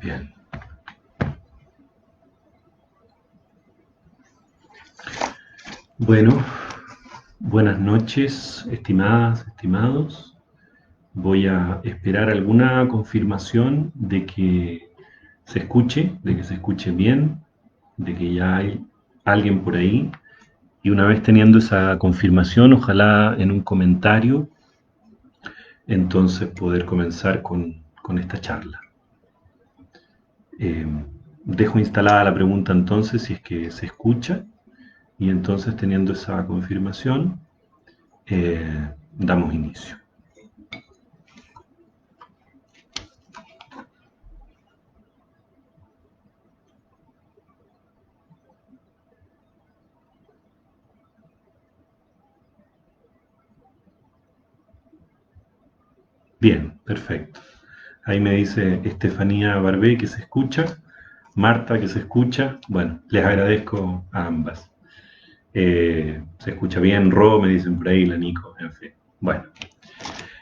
Bien. Bueno, buenas noches, estimadas, estimados. Voy a esperar alguna confirmación de que se escuche bien, de que ya hay alguien por ahí. Y una vez teniendo esa confirmación, ojalá en un comentario, entonces poder comenzar con esta charla. Eh, Dejo instalada la pregunta entonces si es que se escucha y entonces teniendo esa confirmación, damos inicio. Bien, perfecto. Ahí me dice Estefanía Barbé que se escucha, Marta que se escucha. Bueno, les agradezco a ambas. Se escucha bien, Ro, me dicen por ahí, la Nico, en fin. Bueno,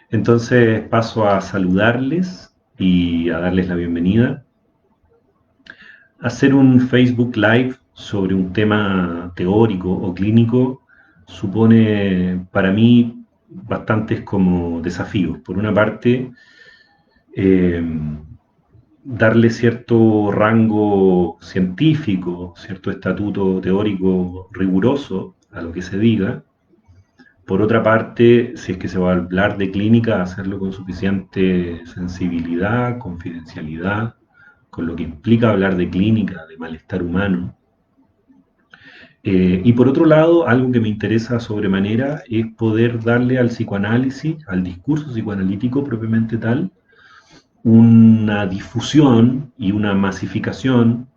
entonces paso a saludarles y a darles la bienvenida. Hacer un Facebook Live sobre un tema teórico o clínico supone para mí bastantes como desafíos. Por una parte, eh, darle cierto rango científico, cierto estatuto teórico riguroso a lo que se diga. Por otra parte, si es que se va a hablar de clínica, hacerlo con suficiente sensibilidad, confidencialidad, con lo que implica hablar de clínica, de malestar humano. Y por otro lado, algo que me interesa sobremanera es poder darle al psicoanálisis, al discurso psicoanalítico propiamente tal, una difusión y una masificación.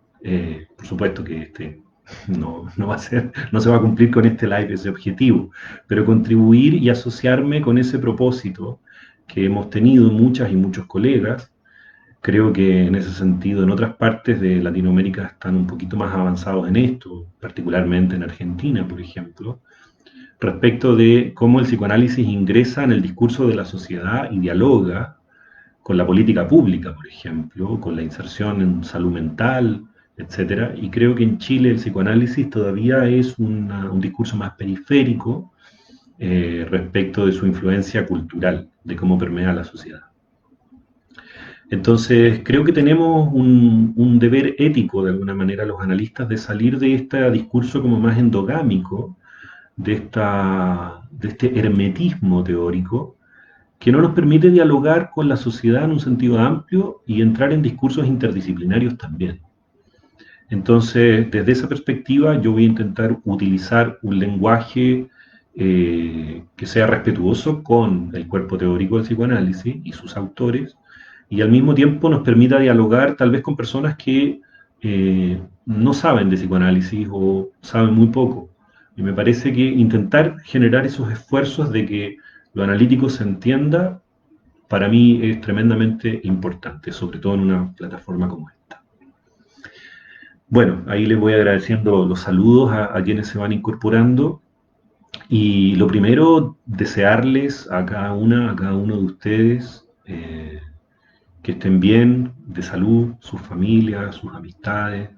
Por supuesto que no va a ser, no se va a cumplir con este live ese objetivo, pero contribuir y asociarme con ese propósito que hemos tenido muchas y muchos colegas. Creo que en ese sentido en otras partes de Latinoamérica están un poquito más avanzados en esto, particularmente en Argentina, por ejemplo, respecto de cómo el psicoanálisis ingresa en el discurso de la sociedad y dialoga con la política pública, por ejemplo, con la inserción en salud mental, etcétera. Y creo que en Chile el psicoanálisis todavía es un discurso más periférico respecto de su influencia cultural, de cómo permea la sociedad. Entonces, creo que tenemos un deber ético, de alguna manera, los analistas, de salir de este discurso como más endogámico, de este hermetismo teórico, que no nos permite dialogar con la sociedad en un sentido amplio y entrar en discursos interdisciplinarios también. Entonces, desde esa perspectiva, yo voy a intentar utilizar un lenguaje que sea respetuoso con el cuerpo teórico del psicoanálisis y sus autores, y al mismo tiempo nos permita dialogar tal vez con personas que no saben de psicoanálisis o saben muy poco. Y me parece que intentar generar esos esfuerzos de que lo analítico se entienda, para mí es tremendamente importante, sobre todo en una plataforma como esta. Bueno, ahí les voy agradeciendo los saludos a quienes se van incorporando. Y lo primero, desearles a cada una, a cada uno de ustedes que estén bien, de salud, sus familias, sus amistades.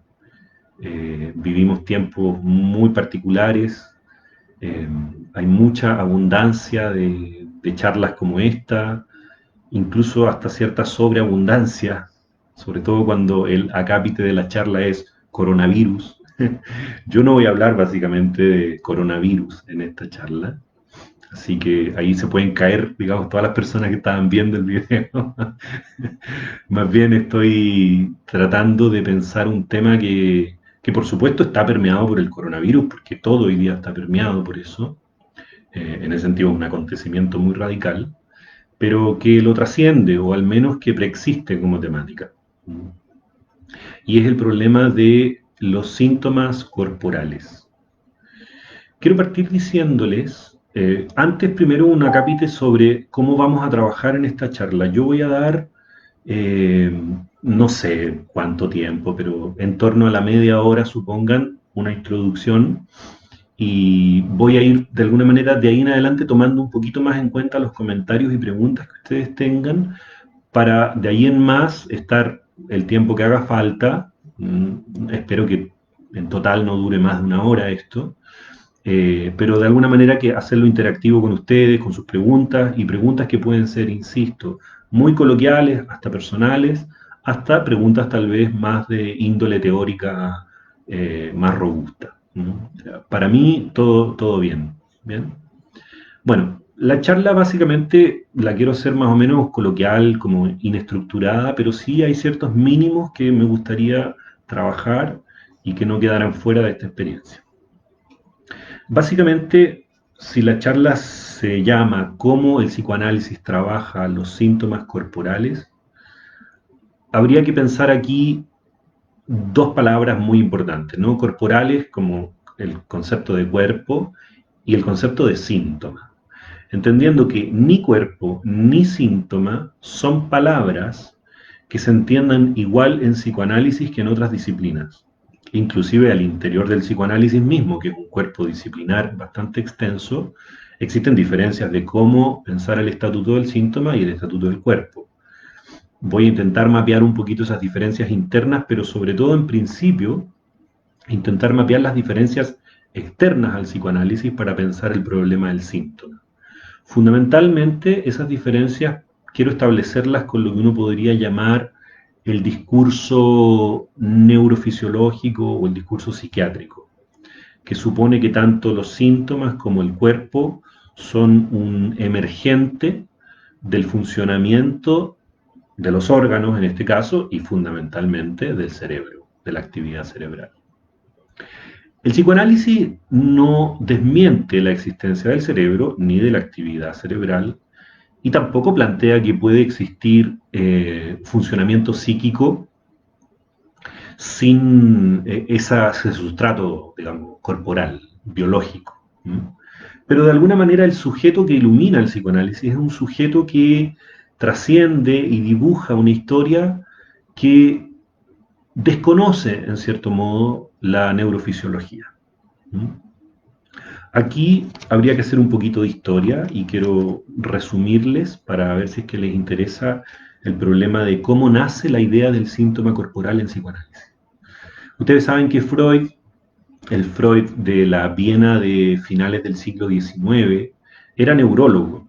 Vivimos tiempos muy particulares, eh, hay mucha abundancia de charlas como esta, incluso hasta cierta sobreabundancia, sobre todo cuando el acápite de la charla es coronavirus. Yo no voy a hablar básicamente de coronavirus en esta charla, así que ahí se pueden caer, digamos, todas las personas que estaban viendo el video. Más bien estoy tratando de pensar un tema que por supuesto está permeado por el coronavirus, porque todo hoy día está permeado por eso. En ese sentido es un acontecimiento muy radical, pero que lo trasciende, o al menos que preexiste como temática. Y es el problema de los síntomas corporales. Quiero partir diciéndoles, antes primero un acápite sobre cómo vamos a trabajar en esta charla. Yo voy a dar, eh, no sé cuánto tiempo, pero en torno a la media hora, supongan, una introducción, y voy a ir de alguna manera de ahí en adelante tomando un poquito más en cuenta los comentarios y preguntas que ustedes tengan para de ahí en más estar el tiempo que haga falta. Espero que en total no dure más de una hora esto, pero de alguna manera que hacerlo interactivo con ustedes, con sus preguntas, y preguntas que pueden ser, insisto, muy coloquiales, hasta personales, hasta preguntas tal vez más de índole teórica, más robusta. ¿No? O sea, para mí, todo bien. ¿Bien? Bueno, la charla básicamente la quiero hacer más o menos coloquial, como inestructurada, pero sí hay ciertos mínimos que me gustaría trabajar y que no quedaran fuera de esta experiencia. Básicamente, si la charla se llama ¿Cómo el psicoanálisis trabaja los síntomas corporales?, habría que pensar aquí dos palabras muy importantes, ¿no? Corporales, como el concepto de cuerpo, y el concepto de síntoma. Entendiendo que ni cuerpo ni síntoma son palabras que se entiendan igual en psicoanálisis que en otras disciplinas. Inclusive al interior del psicoanálisis mismo, que es un cuerpo disciplinar bastante extenso, existen diferencias de cómo pensar el estatuto del síntoma y el estatuto del cuerpo. Voy a intentar mapear un poquito esas diferencias internas, pero sobre todo en principio, intentar mapear las diferencias externas al psicoanálisis para pensar el problema del síntoma. Fundamentalmente, esas diferencias quiero establecerlas con lo que uno podría llamar el discurso neurofisiológico o el discurso psiquiátrico, que supone que tanto los síntomas como el cuerpo son un emergente del funcionamiento de los órganos, en este caso, y fundamentalmente del cerebro, de la actividad cerebral. El psicoanálisis no desmiente la existencia del cerebro ni de la actividad cerebral y tampoco plantea que puede existir funcionamiento psíquico sin ese sustrato, digamos, corporal, biológico. Pero de alguna manera el sujeto que ilumina el psicoanálisis es un sujeto que trasciende y dibuja una historia que desconoce, en cierto modo, la neurofisiología. Aquí habría que hacer un poquito de historia y quiero resumirles para ver si es que les interesa el problema de cómo nace la idea del síntoma corporal en psicoanálisis. Ustedes saben que Freud, el Freud de la Viena de finales del siglo XIX, era neurólogo.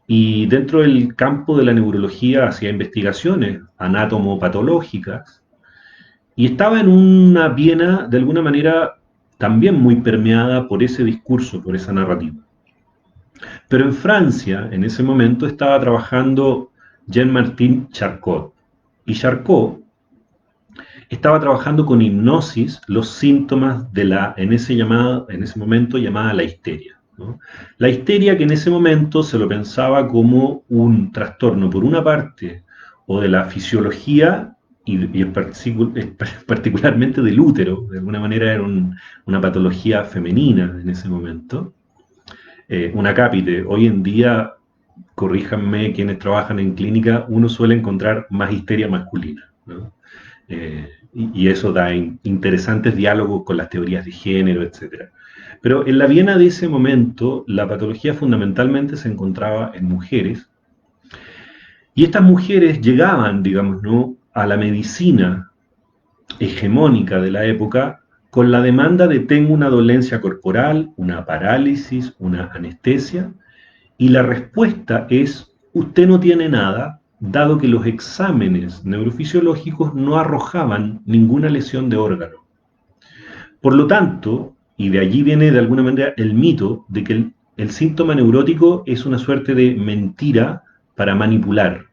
Y dentro del campo de la neurología hacía investigaciones anátomo-patológicas y estaba en una Viena de alguna manera también muy permeada por ese discurso, por esa narrativa. Pero en Francia, en ese momento, estaba trabajando Jean-Martin Charcot. Y Charcot estaba trabajando con hipnosis los síntomas de la, en ese momento llamada la histeria, ¿no? La histeria que en ese momento se lo pensaba como un trastorno, por una parte, o de la fisiología y particularmente del útero, de alguna manera era una patología femenina en ese momento, una cápite. Hoy en día, corríjanme quienes trabajan en clínica, uno suele encontrar más histeria masculina, ¿no? Y eso da interesantes diálogos con las teorías de género, etc. Pero en la Viena de ese momento, la patología fundamentalmente se encontraba en mujeres, y estas mujeres llegaban, digamos, ¿no?, a la medicina hegemónica de la época con la demanda de tengo una dolencia corporal, una parálisis, una anestesia, y la respuesta es usted no tiene nada, dado que los exámenes neurofisiológicos no arrojaban ninguna lesión de órgano. Por lo tanto, y de allí viene de alguna manera el mito de que el síntoma neurótico es una suerte de mentira para manipular.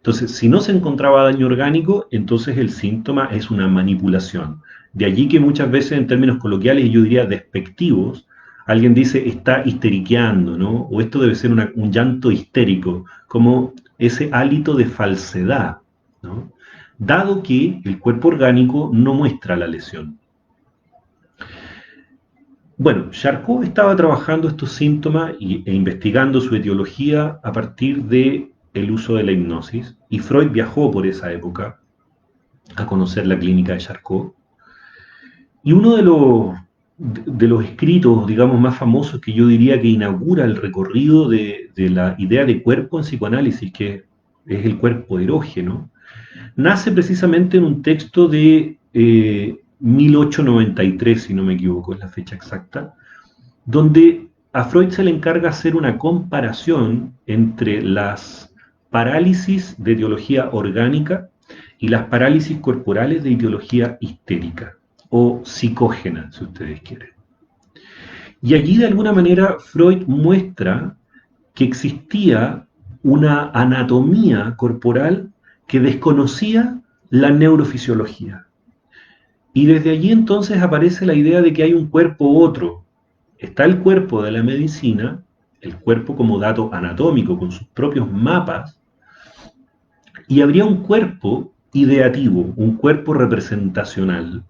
Entonces, si no se encontraba daño orgánico, entonces el síntoma es una manipulación. De allí que muchas veces en términos coloquiales, yo diría despectivos, alguien dice está histeriqueando, ¿no? O esto debe ser un llanto histérico, como ese hálito de falsedad, ¿no? Dado que el cuerpo orgánico no muestra la lesión. Bueno, Charcot estaba trabajando estos síntomas e investigando su etiología a partir del uso de la hipnosis, y Freud viajó por esa época a conocer la clínica de Charcot. Y uno de los escritos, digamos, más famosos que yo diría que inaugura el recorrido de la idea de cuerpo en psicoanálisis, que es el cuerpo erógeno, nace precisamente en un texto de 1893, si no me equivoco, es la fecha exacta, donde a Freud se le encarga hacer una comparación entre las parálisis de etiología orgánica y las parálisis corporales de etiología histérica o psicógena, si ustedes quieren. Y allí de alguna manera Freud muestra que existía una anatomía corporal que desconocía la neurofisiología. Y desde allí entonces aparece la idea de que hay un cuerpo otro. Está el cuerpo de la medicina, el cuerpo como dato anatómico con sus propios mapas, y habría un cuerpo ideativo, un cuerpo representacional,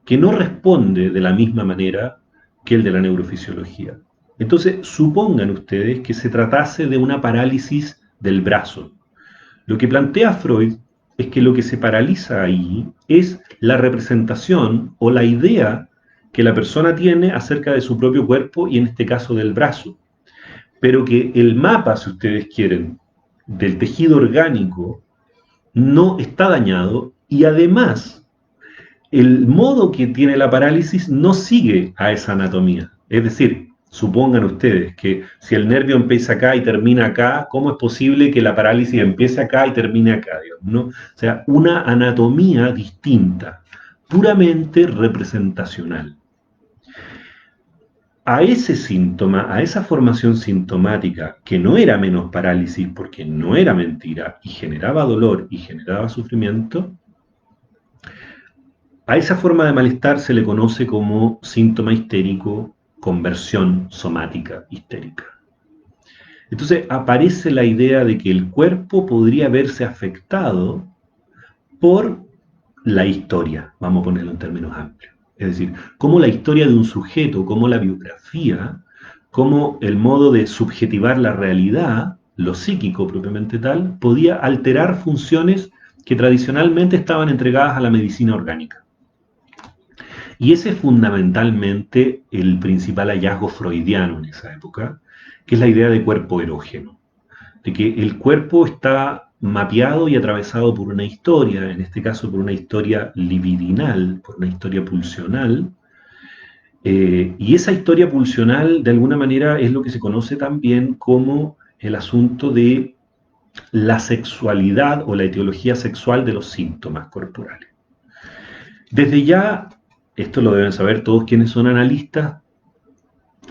que no responde de la misma manera que el de la neurofisiología. Entonces, supongan ustedes que se tratase de una parálisis del brazo. Lo que plantea Freud es que lo que se paraliza ahí es la representación o la idea que la persona tiene acerca de su propio cuerpo y en este caso del brazo. Pero que el mapa, si ustedes quieren, del tejido orgánico no está dañado y además el modo que tiene la parálisis no sigue a esa anatomía. Es decir, supongan ustedes que si el nervio empieza acá y termina acá, ¿cómo es posible que la parálisis empiece acá y termine acá? Digamos, ¿no? O sea, una anatomía distinta, puramente representacional. A ese síntoma, a esa formación sintomática, que no era menos parálisis porque no era mentira y generaba dolor y generaba sufrimiento, a esa forma de malestar se le conoce como síntoma histérico, conversión somática histérica. Entonces aparece la idea de que el cuerpo podría verse afectado por la historia, vamos a ponerlo en términos amplios. Es decir, cómo la historia de un sujeto, cómo la biografía, cómo el modo de subjetivar la realidad, lo psíquico propiamente tal, podía alterar funciones que tradicionalmente estaban entregadas a la medicina orgánica. Y ese es fundamentalmente el principal hallazgo freudiano en esa época, que es la idea de cuerpo erógeno, de que el cuerpo está mapeado y atravesado por una historia, en este caso por una historia libidinal, por una historia pulsional, y esa historia pulsional de alguna manera es lo que se conoce también como el asunto de la sexualidad o la etiología sexual de los síntomas corporales. Desde ya, esto lo deben saber todos quienes son analistas,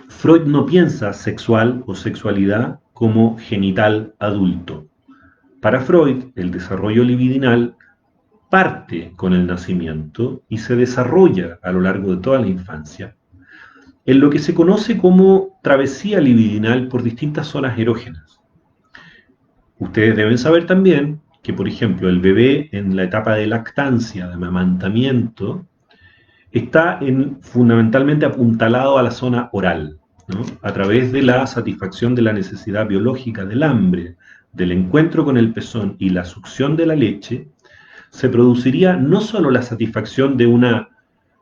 Freud no piensa sexual o sexualidad como genital adulto. Para Freud, el desarrollo libidinal parte con el nacimiento y se desarrolla a lo largo de toda la infancia en lo que se conoce como travesía libidinal por distintas zonas erógenas. Ustedes deben saber también que, por ejemplo, el bebé en la etapa de lactancia, de amamantamiento, está fundamentalmente apuntalado a la zona oral, ¿no? A través de la satisfacción de la necesidad biológica del hambre, del encuentro con el pezón y la succión de la leche, se produciría no solo la satisfacción de una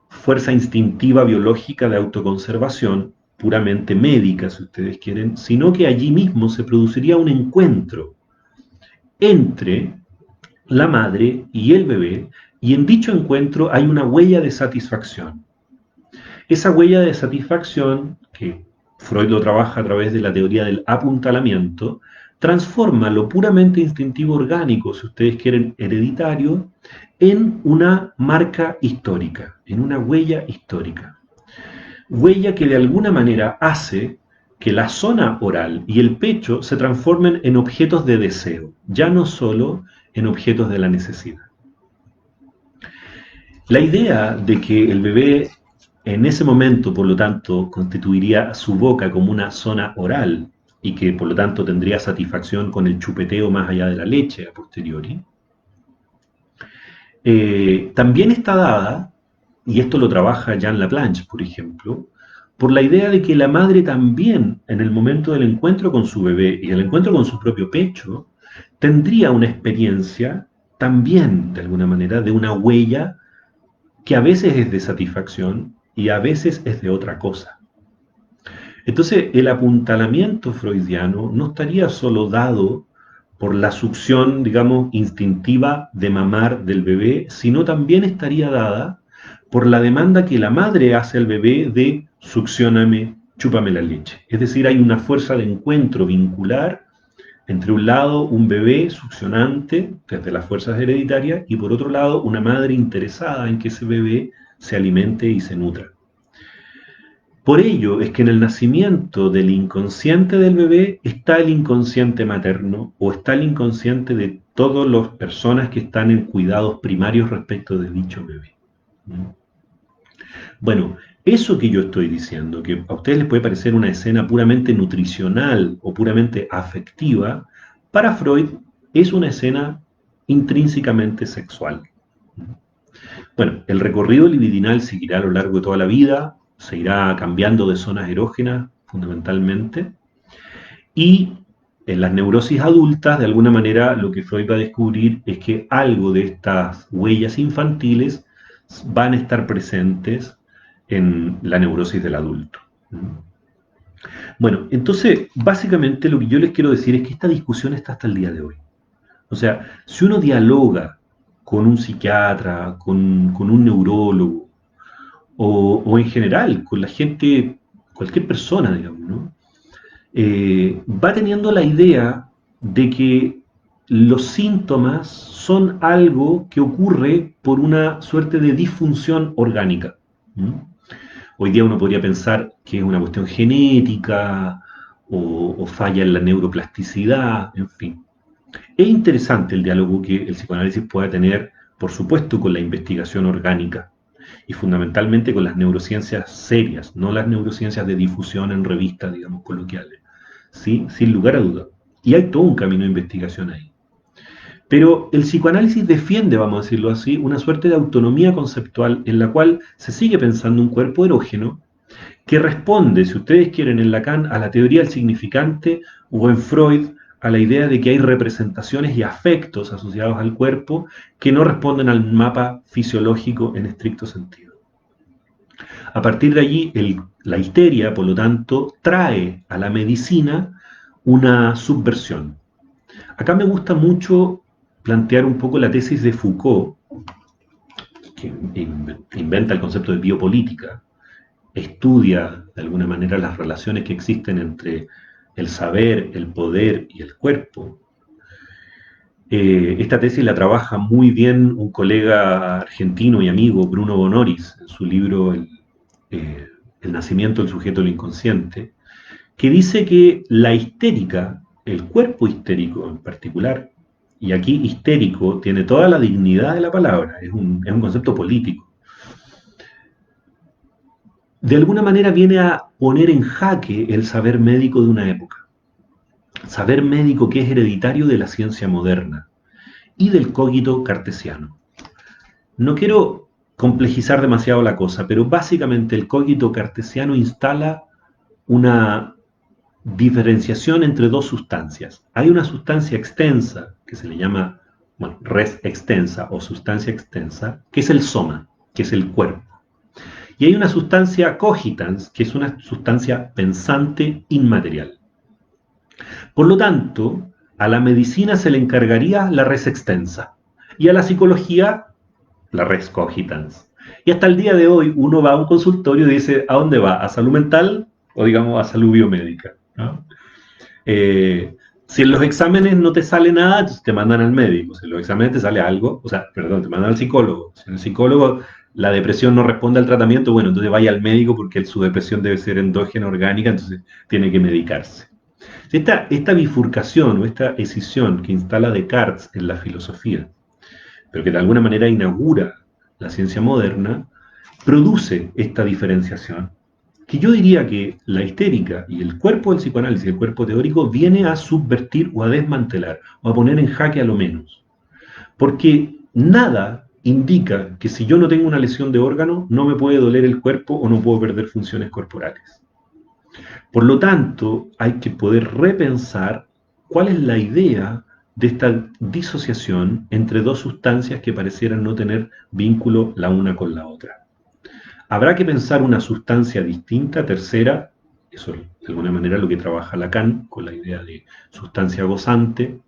fuerza instintiva biológica de autoconservación, puramente médica, si ustedes quieren, sino que allí mismo se produciría un encuentro entre la madre y el bebé, y en dicho encuentro hay una huella de satisfacción. Esa huella de satisfacción, que Freud lo trabaja a través de la teoría del apuntalamiento, transforma lo puramente instintivo orgánico, si ustedes quieren hereditario, en una marca histórica, en una huella histórica. Huella que de alguna manera hace que la zona oral y el pecho se transformen en objetos de deseo, ya no solo en objetos de la necesidad. La idea de que el bebé en ese momento, por lo tanto, constituiría su boca como una zona oral y que por lo tanto tendría satisfacción con el chupeteo más allá de la leche a posteriori, también está dada, y esto lo trabaja Jean Laplanche, por ejemplo, por la idea de que la madre también, en el momento del encuentro con su bebé y el encuentro con su propio pecho, tendría una experiencia también, de alguna manera, de una huella que a veces es de satisfacción y a veces es de otra cosa. Entonces, el apuntalamiento freudiano no estaría solo dado por la succión, digamos, instintiva de mamar del bebé, sino también estaría dada por la demanda que la madre hace al bebé de succióname, chúpame la leche. Es decir, hay una fuerza de encuentro vincular entre un lado un bebé succionante desde las fuerzas hereditarias y por otro lado una madre interesada en que ese bebé se alimente y se nutra. Por ello es que en el nacimiento del inconsciente del bebé está el inconsciente materno o está el inconsciente de todas las personas que están en cuidados primarios respecto de dicho bebé. Bueno, eso que yo estoy diciendo, que a ustedes les puede parecer una escena puramente nutricional o puramente afectiva, para Freud es una escena intrínsecamente sexual. Bueno, el recorrido libidinal seguirá a lo largo de toda la vida, se irá cambiando de zonas erógenas fundamentalmente, y en las neurosis adultas, de alguna manera, lo que Freud va a descubrir es que algo de estas huellas infantiles van a estar presentes en la neurosis del adulto. Bueno, entonces, básicamente lo que yo les quiero decir es que esta discusión está hasta el día de hoy. O sea, si uno dialoga con un psiquiatra, con un neurólogo, o en general, con la gente, cualquier persona, digamos, ¿no? Va teniendo la idea de que los síntomas son algo que ocurre por una suerte de disfunción orgánica. Hoy día uno podría pensar que es una cuestión genética o falla en la neuroplasticidad, en fin. Es interesante el diálogo que el psicoanálisis pueda tener, por supuesto, con la investigación orgánica y fundamentalmente con las neurociencias serias, no las neurociencias de difusión en revistas, digamos, coloquiales. ¿Sí? Sin lugar a duda. Y hay todo un camino de investigación ahí. Pero el psicoanálisis defiende, vamos a decirlo así, una suerte de autonomía conceptual en la cual se sigue pensando un cuerpo erógeno que responde, si ustedes quieren, en Lacan a la teoría del significante o en Freud a la idea de que hay representaciones y afectos asociados al cuerpo que no responden al mapa fisiológico en estricto sentido. A partir de allí, la histeria, por lo tanto, trae a la medicina una subversión. Acá me gusta mucho plantear un poco la tesis de Foucault, que inventa el concepto de biopolítica, estudia de alguna manera las relaciones que existen entre el saber, el poder y el cuerpo. Esta tesis la trabaja muy bien un colega argentino y amigo, Bruno Bonoris, en su libro El nacimiento del sujeto del inconsciente, que dice que la histérica, el cuerpo histérico en particular, y aquí histérico tiene toda la dignidad de la palabra, es un concepto político, de alguna manera viene a poner en jaque el saber médico de una época. Saber médico que es hereditario de la ciencia moderna y del cogito cartesiano. No quiero complejizar demasiado la cosa, pero básicamente el cogito cartesiano instala una diferenciación entre dos sustancias. Hay una sustancia extensa que se le llama, bueno, res extensa o sustancia extensa, que es el soma, que es el cuerpo. Y hay una sustancia cogitans, que es una sustancia pensante inmaterial. Por lo tanto, a la medicina se le encargaría la res extensa y a la psicología la res cogitans. Y hasta el día de hoy uno va a un consultorio y dice, ¿a dónde va? ¿A salud mental o digamos a salud biomédica? ¿No? Si en los exámenes no te sale nada, te mandan al médico. Si en los exámenes te sale algo, o sea, perdón, te mandan al psicólogo. Si en el psicólogo la depresión no responde al tratamiento, bueno, entonces vaya al médico porque su depresión debe ser endógena, orgánica, entonces tiene que medicarse. Esta bifurcación o esta escisión que instala Descartes en la filosofía, pero que de alguna manera inaugura la ciencia moderna, produce esta diferenciación, que yo diría que la histérica y el cuerpo del psicoanálisis, el cuerpo teórico, viene a subvertir o a desmantelar, o a poner en jaque a lo menos. Porque nada indica que si yo no tengo una lesión de órgano, no me puede doler el cuerpo o no puedo perder funciones corporales. Por lo tanto, hay que poder repensar cuál es la idea de esta disociación entre dos sustancias que parecieran no tener vínculo la una con la otra. Habrá que pensar una sustancia distinta, tercera, eso es de alguna manera lo que trabaja Lacan con la idea de sustancia gozante.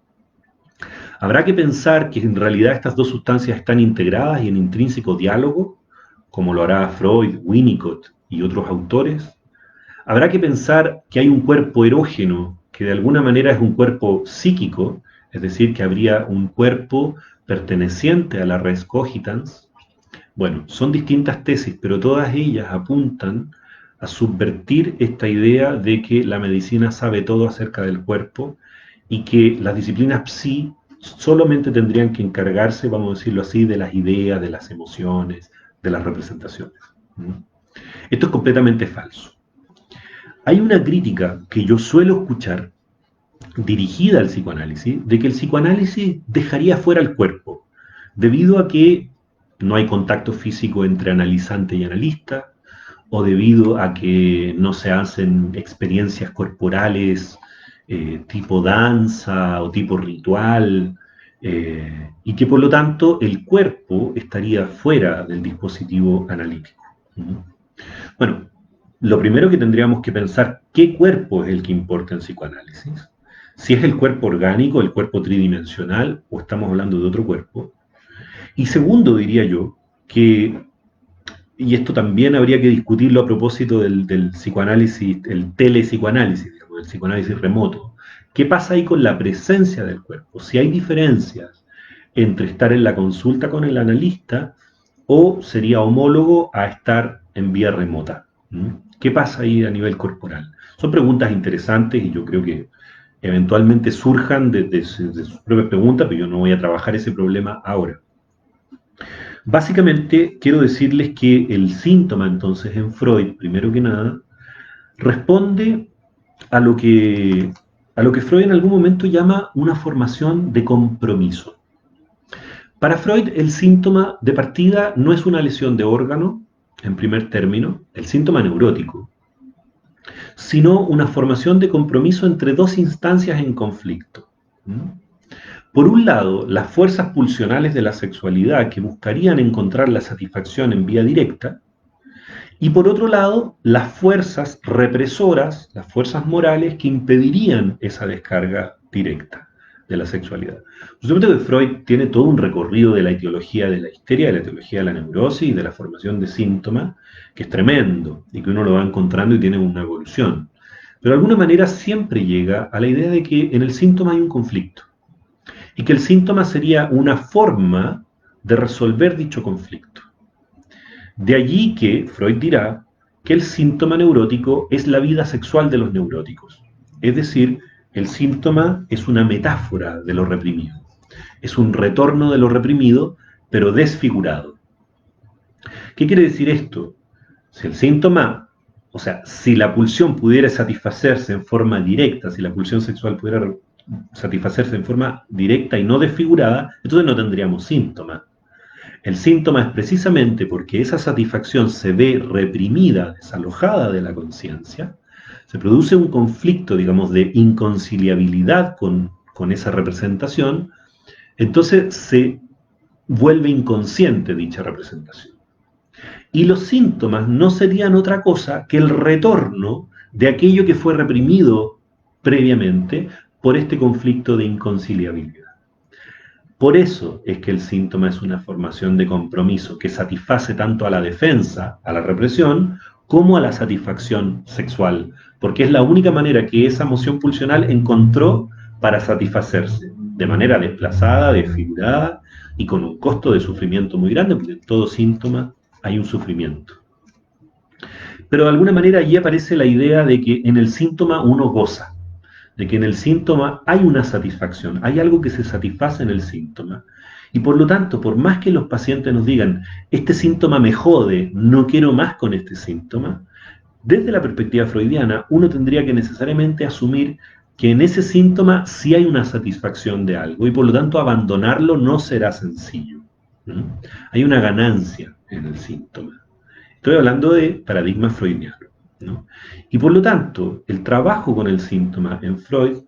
Habrá que pensar que en realidad estas dos sustancias están integradas y en intrínseco diálogo, como lo hará Freud, Winnicott y otros autores. Habrá que pensar que hay un cuerpo erógeno que de alguna manera es un cuerpo psíquico, es decir, que habría un cuerpo perteneciente a la res cogitans. Bueno, son distintas tesis, pero todas ellas apuntan a subvertir esta idea de que la medicina sabe todo acerca del cuerpo y que las disciplinas psi solamente tendrían que encargarse, vamos a decirlo así, de las ideas, de las emociones, de las representaciones. Esto es completamente falso. Hay una crítica que yo suelo escuchar dirigida al psicoanálisis, de que el psicoanálisis dejaría fuera el cuerpo, debido a que no hay contacto físico entre analizante y analista, o debido a que no se hacen experiencias corporales tipo danza o tipo ritual, y que por lo tanto el cuerpo estaría fuera del dispositivo analítico. Bueno, lo primero que tendríamos que pensar, ¿qué cuerpo es el que importa en psicoanálisis? Si es el cuerpo orgánico, el cuerpo tridimensional, o estamos hablando de otro cuerpo. Y segundo, diría yo, que, y esto también habría que discutirlo a propósito del psicoanálisis, el telepsicoanálisis, digamos, el psicoanálisis remoto. ¿Qué pasa ahí con la presencia del cuerpo? Si hay diferencias entre estar en la consulta con el analista o sería homólogo a estar en vía remota. ¿Qué pasa ahí a nivel corporal? Son preguntas interesantes y yo creo que eventualmente surjan de sus propias preguntas, pero yo no voy a trabajar ese problema ahora. Básicamente, quiero decirles que el síntoma, entonces, en Freud, primero que nada, responde a lo que, a lo que Freud en algún momento llama una formación de compromiso. Para Freud, el síntoma de partida no es una lesión de órgano, en primer término, el síntoma neurótico, sino una formación de compromiso entre dos instancias en conflicto. Por un lado, las fuerzas pulsionales de la sexualidad que buscarían encontrar la satisfacción en vía directa, y por otro lado, las fuerzas represoras, las fuerzas morales que impedirían esa descarga directa de la sexualidad. Por supuesto que Freud tiene todo un recorrido de la etiología de la histeria, de la etiología de la neurosis y de la formación de síntomas, que es tremendo y que uno lo va encontrando y tiene una evolución. Pero de alguna manera siempre llega a la idea de que en el síntoma hay un conflicto y que el síntoma sería una forma de resolver dicho conflicto. De allí que Freud dirá que el síntoma neurótico es la vida sexual de los neuróticos. Es decir, el síntoma es una metáfora de lo reprimido. Es un retorno de lo reprimido, pero desfigurado. ¿Qué quiere decir esto? Si el síntoma, o sea, si la pulsión pudiera satisfacerse en forma directa, si la pulsión sexual pudiera satisfacerse en forma directa y no desfigurada, entonces no tendríamos síntoma. El síntoma es precisamente porque esa satisfacción se ve reprimida, desalojada de la conciencia, se produce un conflicto, digamos, de inconciliabilidad con esa representación, entonces se vuelve inconsciente dicha representación. Y los síntomas no serían otra cosa que el retorno de aquello que fue reprimido previamente por este conflicto de inconciliabilidad. Por eso es que el síntoma es una formación de compromiso que satisface tanto a la defensa, a la represión, como a la satisfacción sexual, porque es la única manera que esa emoción pulsional encontró para satisfacerse, de manera desplazada, desfigurada y con un costo de sufrimiento muy grande, porque en todo síntoma hay un sufrimiento. Pero de alguna manera allí aparece la idea de que en el síntoma uno goza, de que en el síntoma hay una satisfacción, hay algo que se satisface en el síntoma. Y por lo tanto, por más que los pacientes nos digan, este síntoma me jode, no quiero más con este síntoma, desde la perspectiva freudiana, uno tendría que necesariamente asumir que en ese síntoma sí hay una satisfacción de algo y por lo tanto abandonarlo no será sencillo. Hay una ganancia en el síntoma. Estoy hablando de paradigma freudiano, ¿no? Y por lo tanto, el trabajo con el síntoma en Freud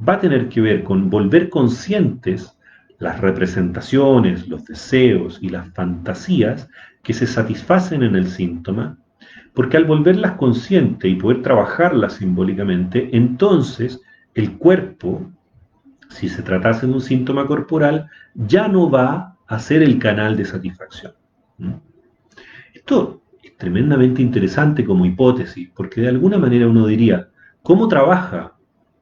va a tener que ver con volver conscientes las representaciones, los deseos y las fantasías que se satisfacen en el síntoma, porque al volverlas conscientes y poder trabajarlas simbólicamente, entonces el cuerpo, si se tratase de un síntoma corporal, ya no va a ser el canal de satisfacción. Esto es tremendamente interesante como hipótesis, porque de alguna manera uno diría, ¿cómo trabaja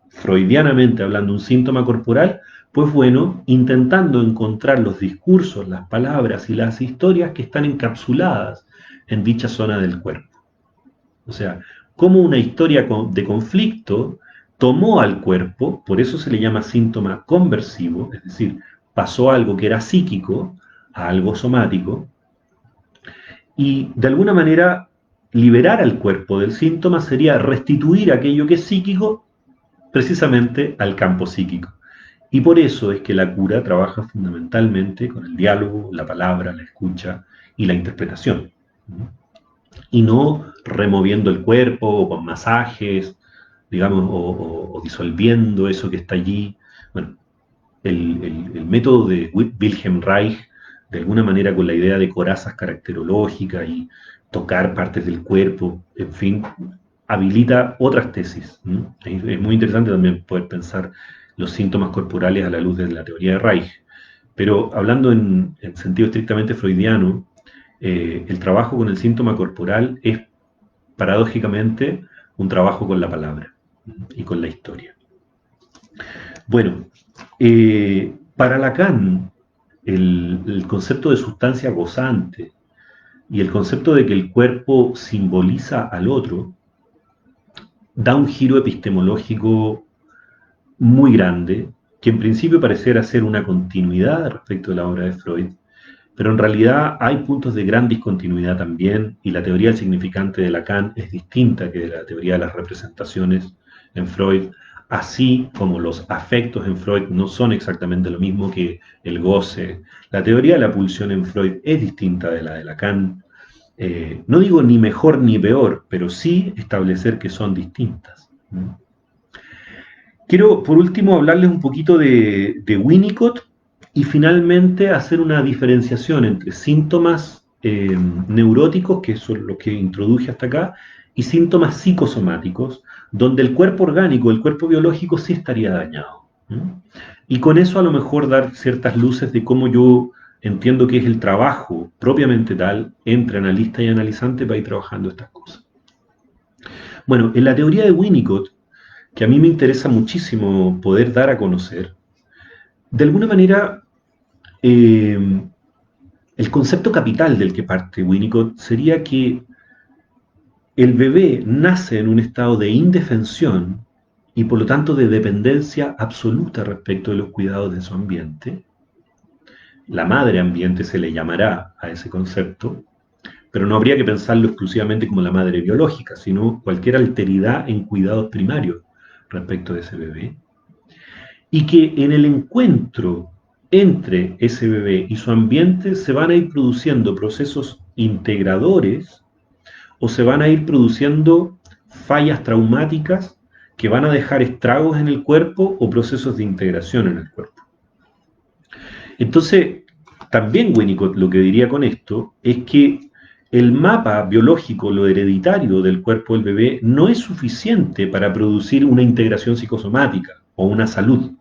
freudianamente hablando un síntoma corporal? Pues bueno, intentando encontrar los discursos, las palabras y las historias que están encapsuladas en dicha zona del cuerpo. O sea, cómo una historia de conflicto tomó al cuerpo, por eso se le llama síntoma conversivo, es decir, pasó algo que era psíquico a algo somático, y de alguna manera liberar al cuerpo del síntoma sería restituir aquello que es psíquico precisamente al campo psíquico. Y por eso es que la cura trabaja fundamentalmente con el diálogo, la palabra, la escucha y la interpretación. Y no removiendo el cuerpo o con masajes, digamos, o disolviendo eso que está allí. Bueno, el método de Wilhelm Reich, de alguna manera con la idea de corazas caracterológicas y tocar partes del cuerpo, en fin, habilita otras tesis. Es muy interesante también poder pensar los síntomas corporales a la luz de la teoría de Reich. Pero hablando en sentido estrictamente freudiano, el trabajo con el síntoma corporal es paradójicamente un trabajo con la palabra y con la historia. Bueno, para Lacan, el concepto de sustancia gozante y el concepto de que el cuerpo simboliza al otro da un giro epistemológico muy grande, que en principio pareciera ser una continuidad respecto de la obra de Freud, pero en realidad hay puntos de gran discontinuidad también, y la teoría del significante de Lacan es distinta que de la teoría de las representaciones en Freud, así como los afectos en Freud no son exactamente lo mismo que el goce. La teoría de la pulsión en Freud es distinta de la de Lacan. No digo ni mejor ni peor, pero sí establecer que son distintas. Quiero, por último, hablarles un poquito de Winnicott y finalmente hacer una diferenciación entre síntomas neuróticos, que son los que introduje hasta acá, y síntomas psicosomáticos, donde el cuerpo orgánico, el cuerpo biológico sí estaría dañado. Y con eso a lo mejor dar ciertas luces de cómo yo entiendo que es el trabajo propiamente tal entre analista y analizante para ir trabajando estas cosas. Bueno, en la teoría de Winnicott, que a mí me interesa muchísimo poder dar a conocer, de alguna manera el concepto capital del que parte Winnicott sería que el bebé nace en un estado de indefensión y por lo tanto de dependencia absoluta respecto de los cuidados de su ambiente. La madre ambiente se le llamará a ese concepto, pero no habría que pensarlo exclusivamente como la madre biológica, sino cualquier alteridad en cuidados primarios respecto de ese bebé. Y que en el encuentro entre ese bebé y su ambiente se van a ir produciendo procesos integradores o se van a ir produciendo fallas traumáticas que van a dejar estragos en el cuerpo o procesos de integración en el cuerpo. Entonces, también Winnicott lo que diría con esto es que el mapa biológico, lo hereditario del cuerpo del bebé, no es suficiente para producir una integración psicosomática o una salud.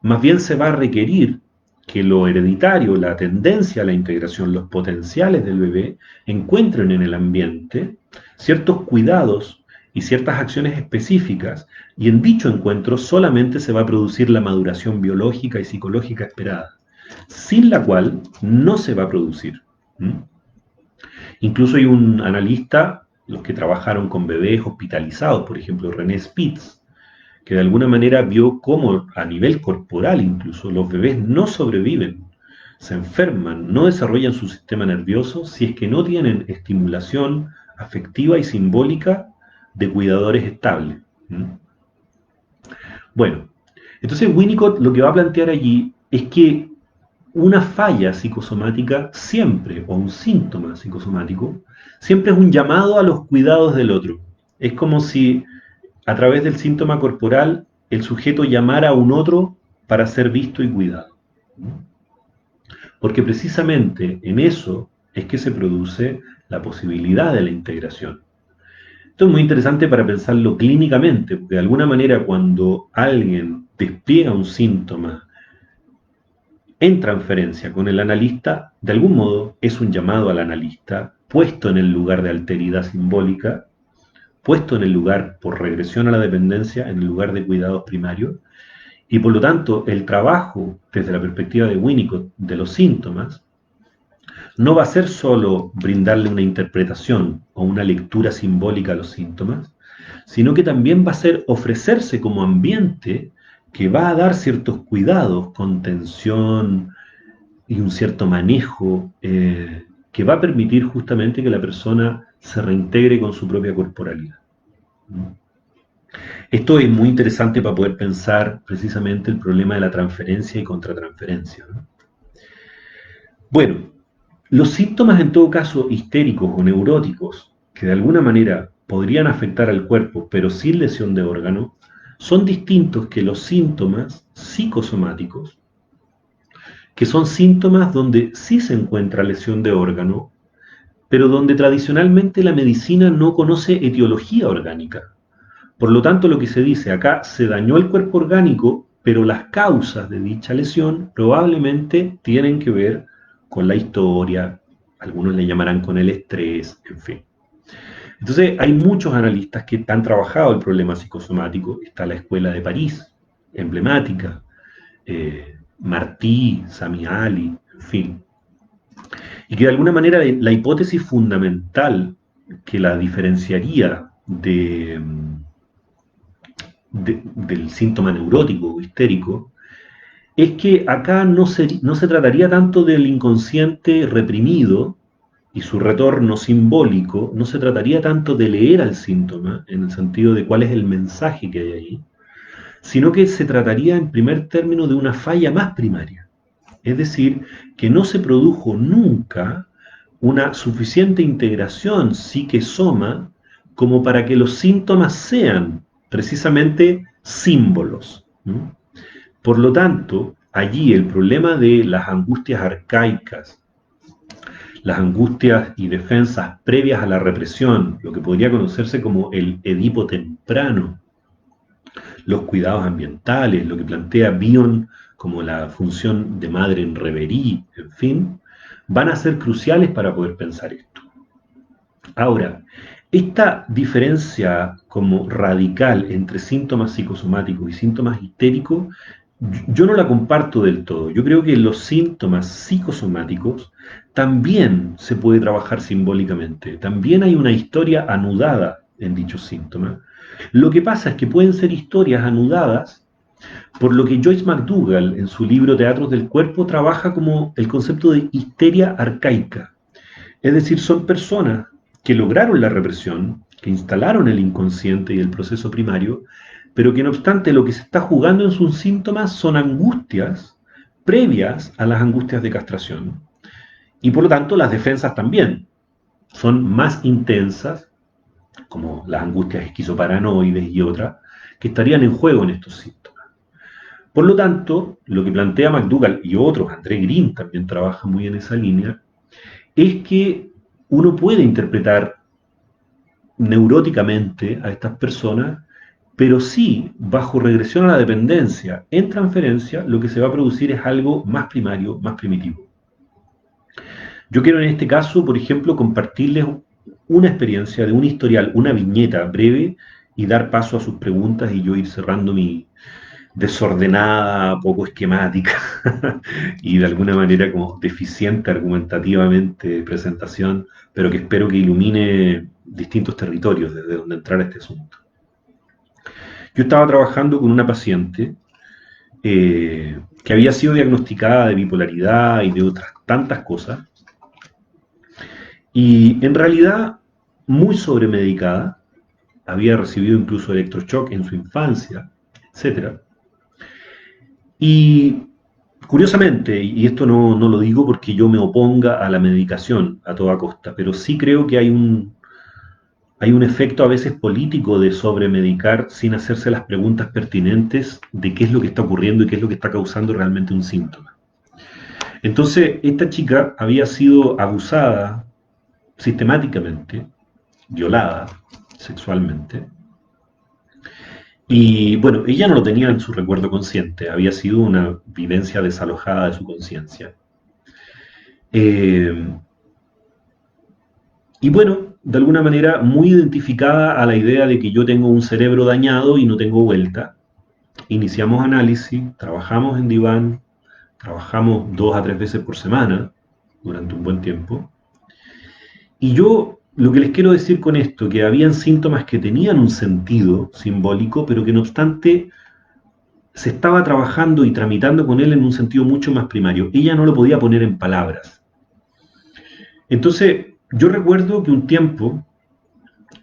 Más bien se va a requerir que lo hereditario, la tendencia a la integración, los potenciales del bebé, encuentren en el ambiente ciertos cuidados y ciertas acciones específicas, y en dicho encuentro solamente se va a producir la maduración biológica y psicológica esperada, sin la cual no se va a producir. Incluso hay un analista, los que trabajaron con bebés hospitalizados, por ejemplo René Spitz, que de alguna manera vio cómo a nivel corporal incluso los bebés no sobreviven, se enferman, no desarrollan su sistema nervioso si es que no tienen estimulación afectiva y simbólica de cuidadores estables. Bueno, entonces Winnicott lo que va a plantear allí es que una falla psicosomática siempre, o un síntoma psicosomático, siempre es un llamado a los cuidados del otro. Es como si a través del síntoma corporal el sujeto llamara a un otro para ser visto y cuidado. Porque precisamente en eso es que se produce la posibilidad de la integración. Esto es muy interesante para pensarlo clínicamente, porque de alguna manera cuando alguien despliega un síntoma en transferencia con el analista, de algún modo es un llamado al analista puesto en el lugar de alteridad simbólica, puesto en el lugar por regresión a la dependencia, en el lugar de cuidados primarios, y por lo tanto el trabajo desde la perspectiva de Winnicott de los síntomas no va a ser solo brindarle una interpretación o una lectura simbólica a los síntomas, sino que también va a ser ofrecerse como ambiente que va a dar ciertos cuidados, contención y un cierto manejo que va a permitir justamente que la persona se reintegre con su propia corporalidad. Esto es muy interesante para poder pensar precisamente el problema de la transferencia y contratransferencia, ¿no? Bueno, los síntomas en todo caso histéricos o neuróticos, que de alguna manera podrían afectar al cuerpo pero sin lesión de órgano, son distintos que los síntomas psicosomáticos, que son síntomas donde sí se encuentra lesión de órgano, pero donde tradicionalmente la medicina no conoce etiología orgánica. Por lo tanto, lo que se dice acá, se dañó el cuerpo orgánico, pero las causas de dicha lesión probablemente tienen que ver con la historia, algunos le llamarán con el estrés, en fin. Entonces, hay muchos analistas que han trabajado el problema psicosomático. Está la Escuela de París, emblemática, Martí, Samiali, en fin. Y que de alguna manera la hipótesis fundamental que la diferenciaría del síntoma neurótico o histérico es que acá no se trataría tanto del inconsciente reprimido y su retorno simbólico, no se trataría tanto de leer al síntoma, en el sentido de cuál es el mensaje que hay ahí, sino que se trataría en primer término de una falla más primaria. Es decir, que no se produjo nunca una suficiente integración psique-soma como para que los síntomas sean precisamente símbolos, ¿no? Por lo tanto, allí el problema de las angustias arcaicas, las angustias y defensas previas a la represión, lo que podría conocerse como el Edipo temprano, los cuidados ambientales, lo que plantea Bion como la función de madre en reverie, en fin, van a ser cruciales para poder pensar esto. Ahora, esta diferencia como radical entre síntomas psicosomáticos y síntomas histéricos, yo no la comparto del todo. Yo creo que los síntomas psicosomáticos también se puede trabajar simbólicamente. También hay una historia anudada en dichos síntomas. Lo que pasa es que pueden ser historias anudadas por lo que Joyce McDougall en su libro Teatros del Cuerpo trabaja como el concepto de histeria arcaica. Es decir, son personas que lograron la represión, que instalaron el inconsciente y el proceso primario, pero que no obstante lo que se está jugando en sus síntomas son angustias previas a las angustias de castración. Y por lo tanto las defensas también son más intensas, como las angustias esquizoparanoides y otras, que estarían en juego en estos síntomas. Por lo tanto, lo que plantea McDougall y otros, André Green también trabaja muy en esa línea, es que uno puede interpretar neuróticamente a estas personas, pero sí, bajo regresión a la dependencia, en transferencia, lo que se va a producir es algo más primario, más primitivo. Yo quiero en este caso, por ejemplo, compartirles una experiencia de un historial, una viñeta breve, y dar paso a sus preguntas y yo ir cerrando mi desordenada, poco esquemática y de alguna manera como deficiente argumentativamente presentación, pero que espero que ilumine distintos territorios desde donde entrar a este asunto. Yo estaba trabajando con una paciente que había sido diagnosticada de bipolaridad y de otras tantas cosas, y en realidad muy sobremedicada, había recibido incluso electroshock en su infancia, etc. Y curiosamente, y esto no lo digo porque yo me oponga a la medicación a toda costa, pero sí creo que hay un efecto a veces político de sobremedicar sin hacerse las preguntas pertinentes de qué es lo que está ocurriendo y qué es lo que está causando realmente un síntoma. Entonces, esta chica había sido abusada sistemáticamente, violada sexualmente, y bueno, ella no lo tenía en su recuerdo consciente, había sido una vivencia desalojada de su conciencia. Eh, y bueno, de alguna manera muy identificada a la idea de que yo tengo un cerebro dañado y no tengo vuelta. Iniciamos análisis, trabajamos en diván, trabajamos 2 a 3 veces por semana durante un buen tiempo. Y yo lo que les quiero decir con esto, que habían síntomas que tenían un sentido simbólico, pero que no obstante se estaba trabajando y tramitando con él en un sentido mucho más primario. Ella no lo podía poner en palabras. Entonces, yo recuerdo que un tiempo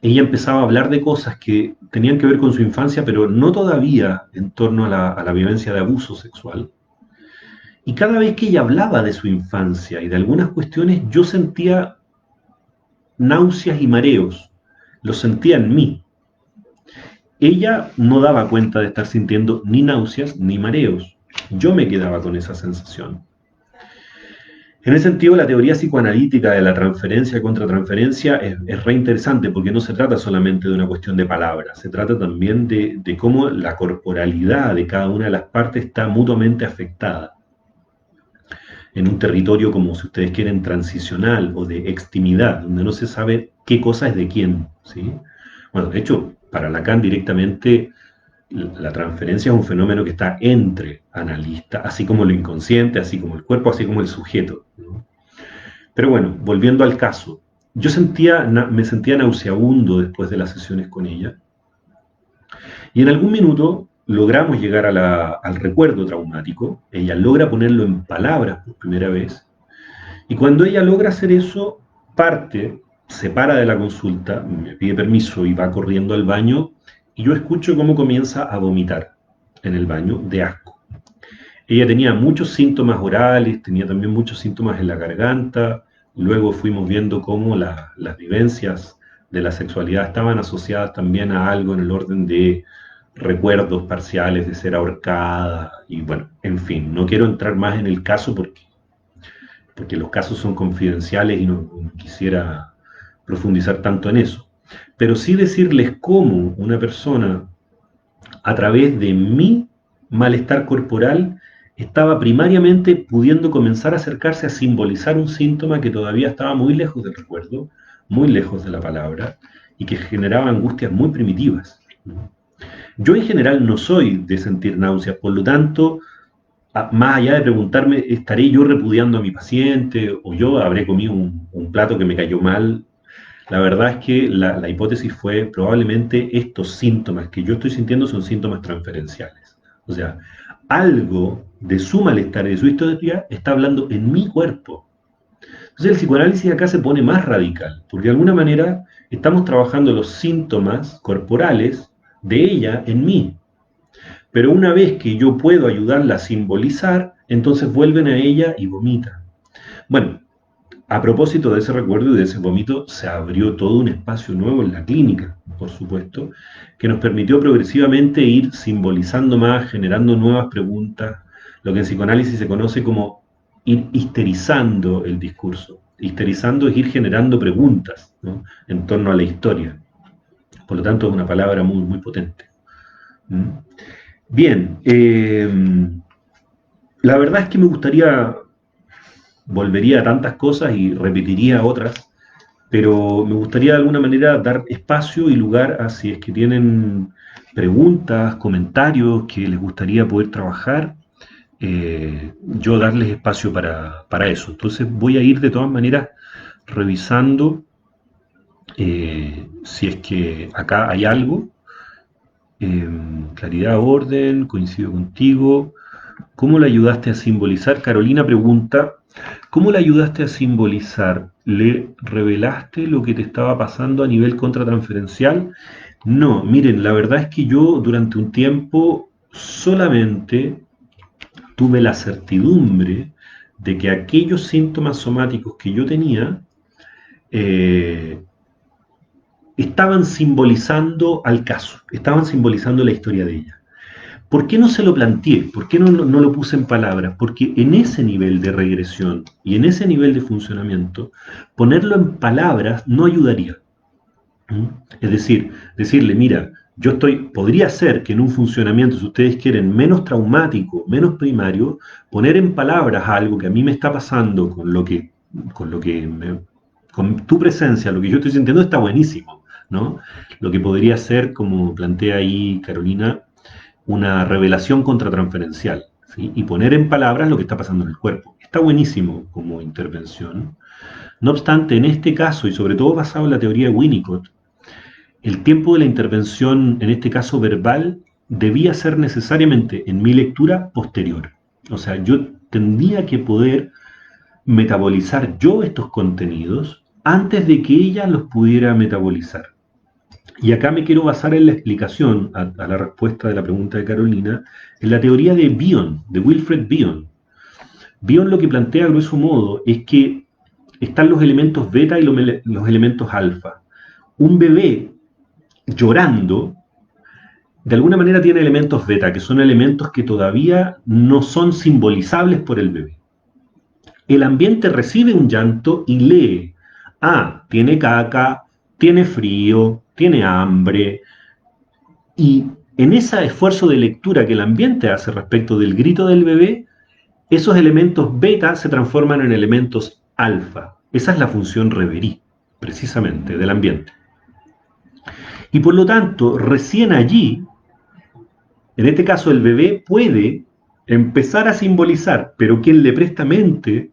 ella empezaba a hablar de cosas que tenían que ver con su infancia, pero no todavía en torno a la vivencia de abuso sexual. Y cada vez que ella hablaba de su infancia y de algunas cuestiones, yo sentía náuseas y mareos. Los sentía en mí. Ella no daba cuenta de estar sintiendo ni náuseas ni mareos. Yo me quedaba con esa sensación. En ese sentido, la teoría psicoanalítica de la transferencia contra transferencia es re interesante porque no se trata solamente de una cuestión de palabras, se trata también de cómo la corporalidad de cada una de las partes está mutuamente afectada en un territorio como, si ustedes quieren, transicional o de extimidad, donde no se sabe qué cosa es de quién, ¿sí? Bueno, de hecho, para Lacan directamente la transferencia es un fenómeno que está entre analistas, así como lo inconsciente, así como el cuerpo, así como el sujeto, ¿no? Pero bueno, volviendo al caso, yo me sentía nauseabundo después de las sesiones con ella, y en algún minuto logramos llegar al recuerdo traumático, ella logra ponerlo en palabras por primera vez, y cuando ella logra hacer eso, se para de la consulta, me pide permiso y va corriendo al baño, y yo escucho cómo comienza a vomitar en el baño de asco. Ella tenía muchos síntomas orales, tenía también muchos síntomas en la garganta, luego fuimos viendo cómo las vivencias de la sexualidad estaban asociadas también a algo en el orden de recuerdos parciales de ser ahorcada, y bueno, en fin, no quiero entrar más en el caso porque los casos son confidenciales y no quisiera profundizar tanto en eso. Pero sí decirles cómo una persona, a través de mi malestar corporal, estaba primariamente pudiendo comenzar a acercarse a simbolizar un síntoma que todavía estaba muy lejos del recuerdo, muy lejos de la palabra, y que generaba angustias muy primitivas. Yo en general no soy de sentir náuseas, por lo tanto, más allá de preguntarme, ¿estaré yo repudiando a mi paciente o yo habré comido un plato que me cayó mal? La verdad es que la hipótesis fue probablemente estos síntomas que yo estoy sintiendo son síntomas transferenciales. O sea, algo de su malestar y de su historia está hablando en mi cuerpo. Entonces el psicoanálisis acá se pone más radical, porque de alguna manera estamos trabajando los síntomas corporales de ella en mí. Pero una vez que yo puedo ayudarla a simbolizar, entonces vuelven a ella y vomitan. Bueno, a propósito de ese recuerdo y de ese vómito, se abrió todo un espacio nuevo en la clínica, por supuesto, que nos permitió progresivamente ir simbolizando más, generando nuevas preguntas, lo que en psicoanálisis se conoce como ir histerizando el discurso. Histerizando es ir generando preguntas, ¿no?, en torno a la historia. Por lo tanto, es una palabra muy, muy potente. ¿Mm? Bien, la verdad es que me gustaría, volvería a tantas cosas y repetiría otras, pero me gustaría de alguna manera dar espacio y lugar a si es que tienen preguntas, comentarios que les gustaría poder trabajar, yo darles espacio para eso. Entonces voy a ir de todas maneras revisando si es que acá hay algo. Claridad, orden, coincido contigo. ¿Cómo le ayudaste a simbolizar? Carolina pregunta, ¿cómo le ayudaste a simbolizar? ¿Le revelaste lo que te estaba pasando a nivel contratransferencial? No, miren, la verdad es que yo durante un tiempo solamente tuve la certidumbre de que aquellos síntomas somáticos que yo tenía eh, estaban simbolizando al caso, estaban simbolizando la historia de ella. ¿Por qué no se lo planteé? ¿Por qué no lo puse en palabras? Porque en ese nivel de regresión y en ese nivel de funcionamiento, ponerlo en palabras no ayudaría. ¿Mm? Es decir, decirle, mira, podría ser que en un funcionamiento, si ustedes quieren, menos traumático, menos primario, poner en palabras algo que a mí me está pasando con tu presencia, lo que yo estoy sintiendo está buenísimo, ¿no? Lo que podría ser, como plantea ahí Carolina, una revelación contratransferencial, ¿sí? Y poner en palabras lo que está pasando en el cuerpo. Está buenísimo como intervención. No obstante, en este caso, y sobre todo basado en la teoría de Winnicott, el tiempo de la intervención, en este caso verbal, debía ser necesariamente, en mi lectura, posterior. O sea, yo tendría que poder metabolizar yo estos contenidos antes de que ella los pudiera metabolizar. Y acá me quiero basar en la explicación a la respuesta de la pregunta de Carolina, en la teoría de Bion, de Wilfred Bion. Bion lo que plantea a grueso modo es que están los elementos beta y los elementos alfa. Un bebé llorando, de alguna manera tiene elementos beta, que son elementos que todavía no son simbolizables por el bebé. El ambiente recibe un llanto y lee, tiene caca, tiene frío, tiene hambre, y en ese esfuerzo de lectura que el ambiente hace respecto del grito del bebé, esos elementos beta se transforman en elementos alfa. Esa es la función reverí, precisamente, del ambiente. Y por lo tanto, recién allí, en este caso el bebé puede empezar a simbolizar, pero quien le presta mente,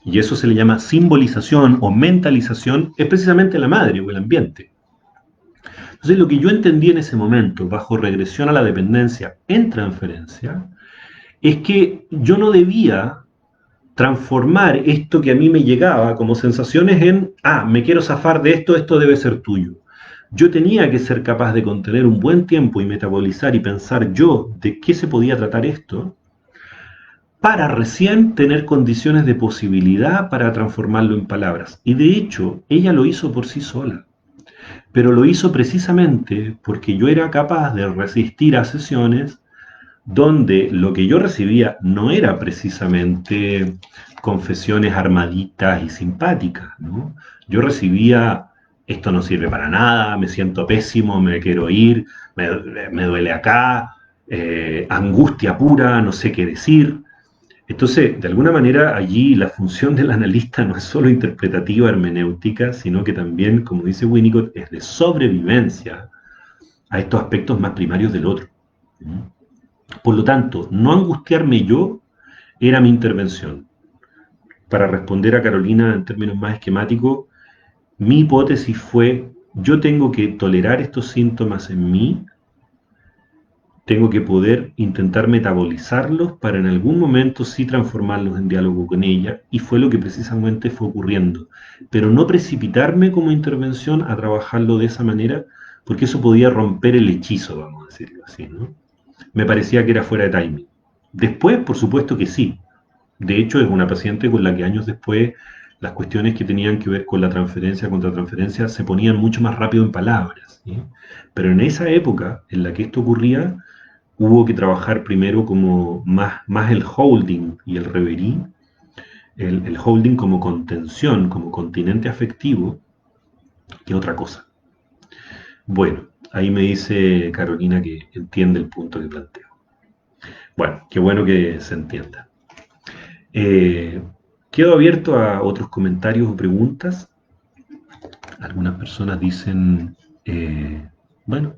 y eso se le llama simbolización o mentalización, es precisamente la madre o el ambiente. Entonces lo que yo entendí en ese momento, bajo regresión a la dependencia en transferencia, es que yo no debía transformar esto que a mí me llegaba como sensaciones en, me quiero zafar de esto, esto debe ser tuyo. Yo tenía que ser capaz de contener un buen tiempo y metabolizar y pensar yo de qué se podía tratar esto, para recién tener condiciones de posibilidad para transformarlo en palabras. Y de hecho, ella lo hizo por sí sola. Pero lo hizo precisamente porque yo era capaz de resistir a sesiones donde lo que yo recibía no era precisamente confesiones armaditas y simpáticas, ¿no? Yo recibía, esto no sirve para nada, me siento pésimo, me quiero ir, me duele acá, angustia pura, no sé qué decir. Entonces, de alguna manera, allí la función del analista no es solo interpretativa, hermenéutica, sino que también, como dice Winnicott, es de sobrevivencia a estos aspectos más primarios del otro. Por lo tanto, no angustiarme yo era mi intervención. Para responder a Carolina en términos más esquemáticos, mi hipótesis fue, yo tengo que tolerar estos síntomas en mí, tengo que poder intentar metabolizarlos para en algún momento sí transformarlos en diálogo con ella, y fue lo que precisamente fue ocurriendo. Pero no precipitarme como intervención a trabajarlo de esa manera, porque eso podía romper el hechizo, vamos a decirlo así, ¿no? Me parecía que era fuera de timing. Después, por supuesto que sí. De hecho, es una paciente con la que años después las cuestiones que tenían que ver con la transferencia, contratransferencia, se ponían mucho más rápido en palabras, ¿sí? Pero en esa época en la que esto ocurría, hubo que trabajar primero como más el holding y el reverí, el holding como contención, como continente afectivo, que otra cosa. Bueno, ahí me dice Carolina que entiende el punto que planteo. Bueno, qué bueno que se entienda. Quedo abierto a otros comentarios o preguntas. Algunas personas dicen, bueno,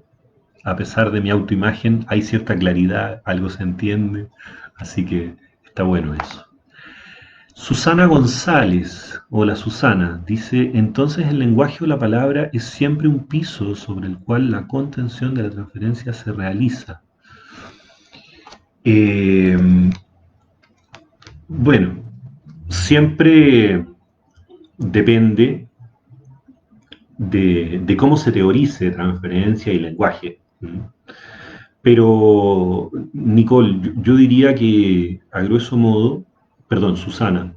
a pesar de mi autoimagen, hay cierta claridad, algo se entiende, así que está bueno eso. Susana González, hola Susana, dice, entonces el lenguaje o la palabra es siempre un piso sobre el cual la contención de la transferencia se realiza. Bueno, siempre depende de cómo se teorice transferencia y lenguaje. Pero, Nicole, yo diría que a grueso modo, perdón, Susana,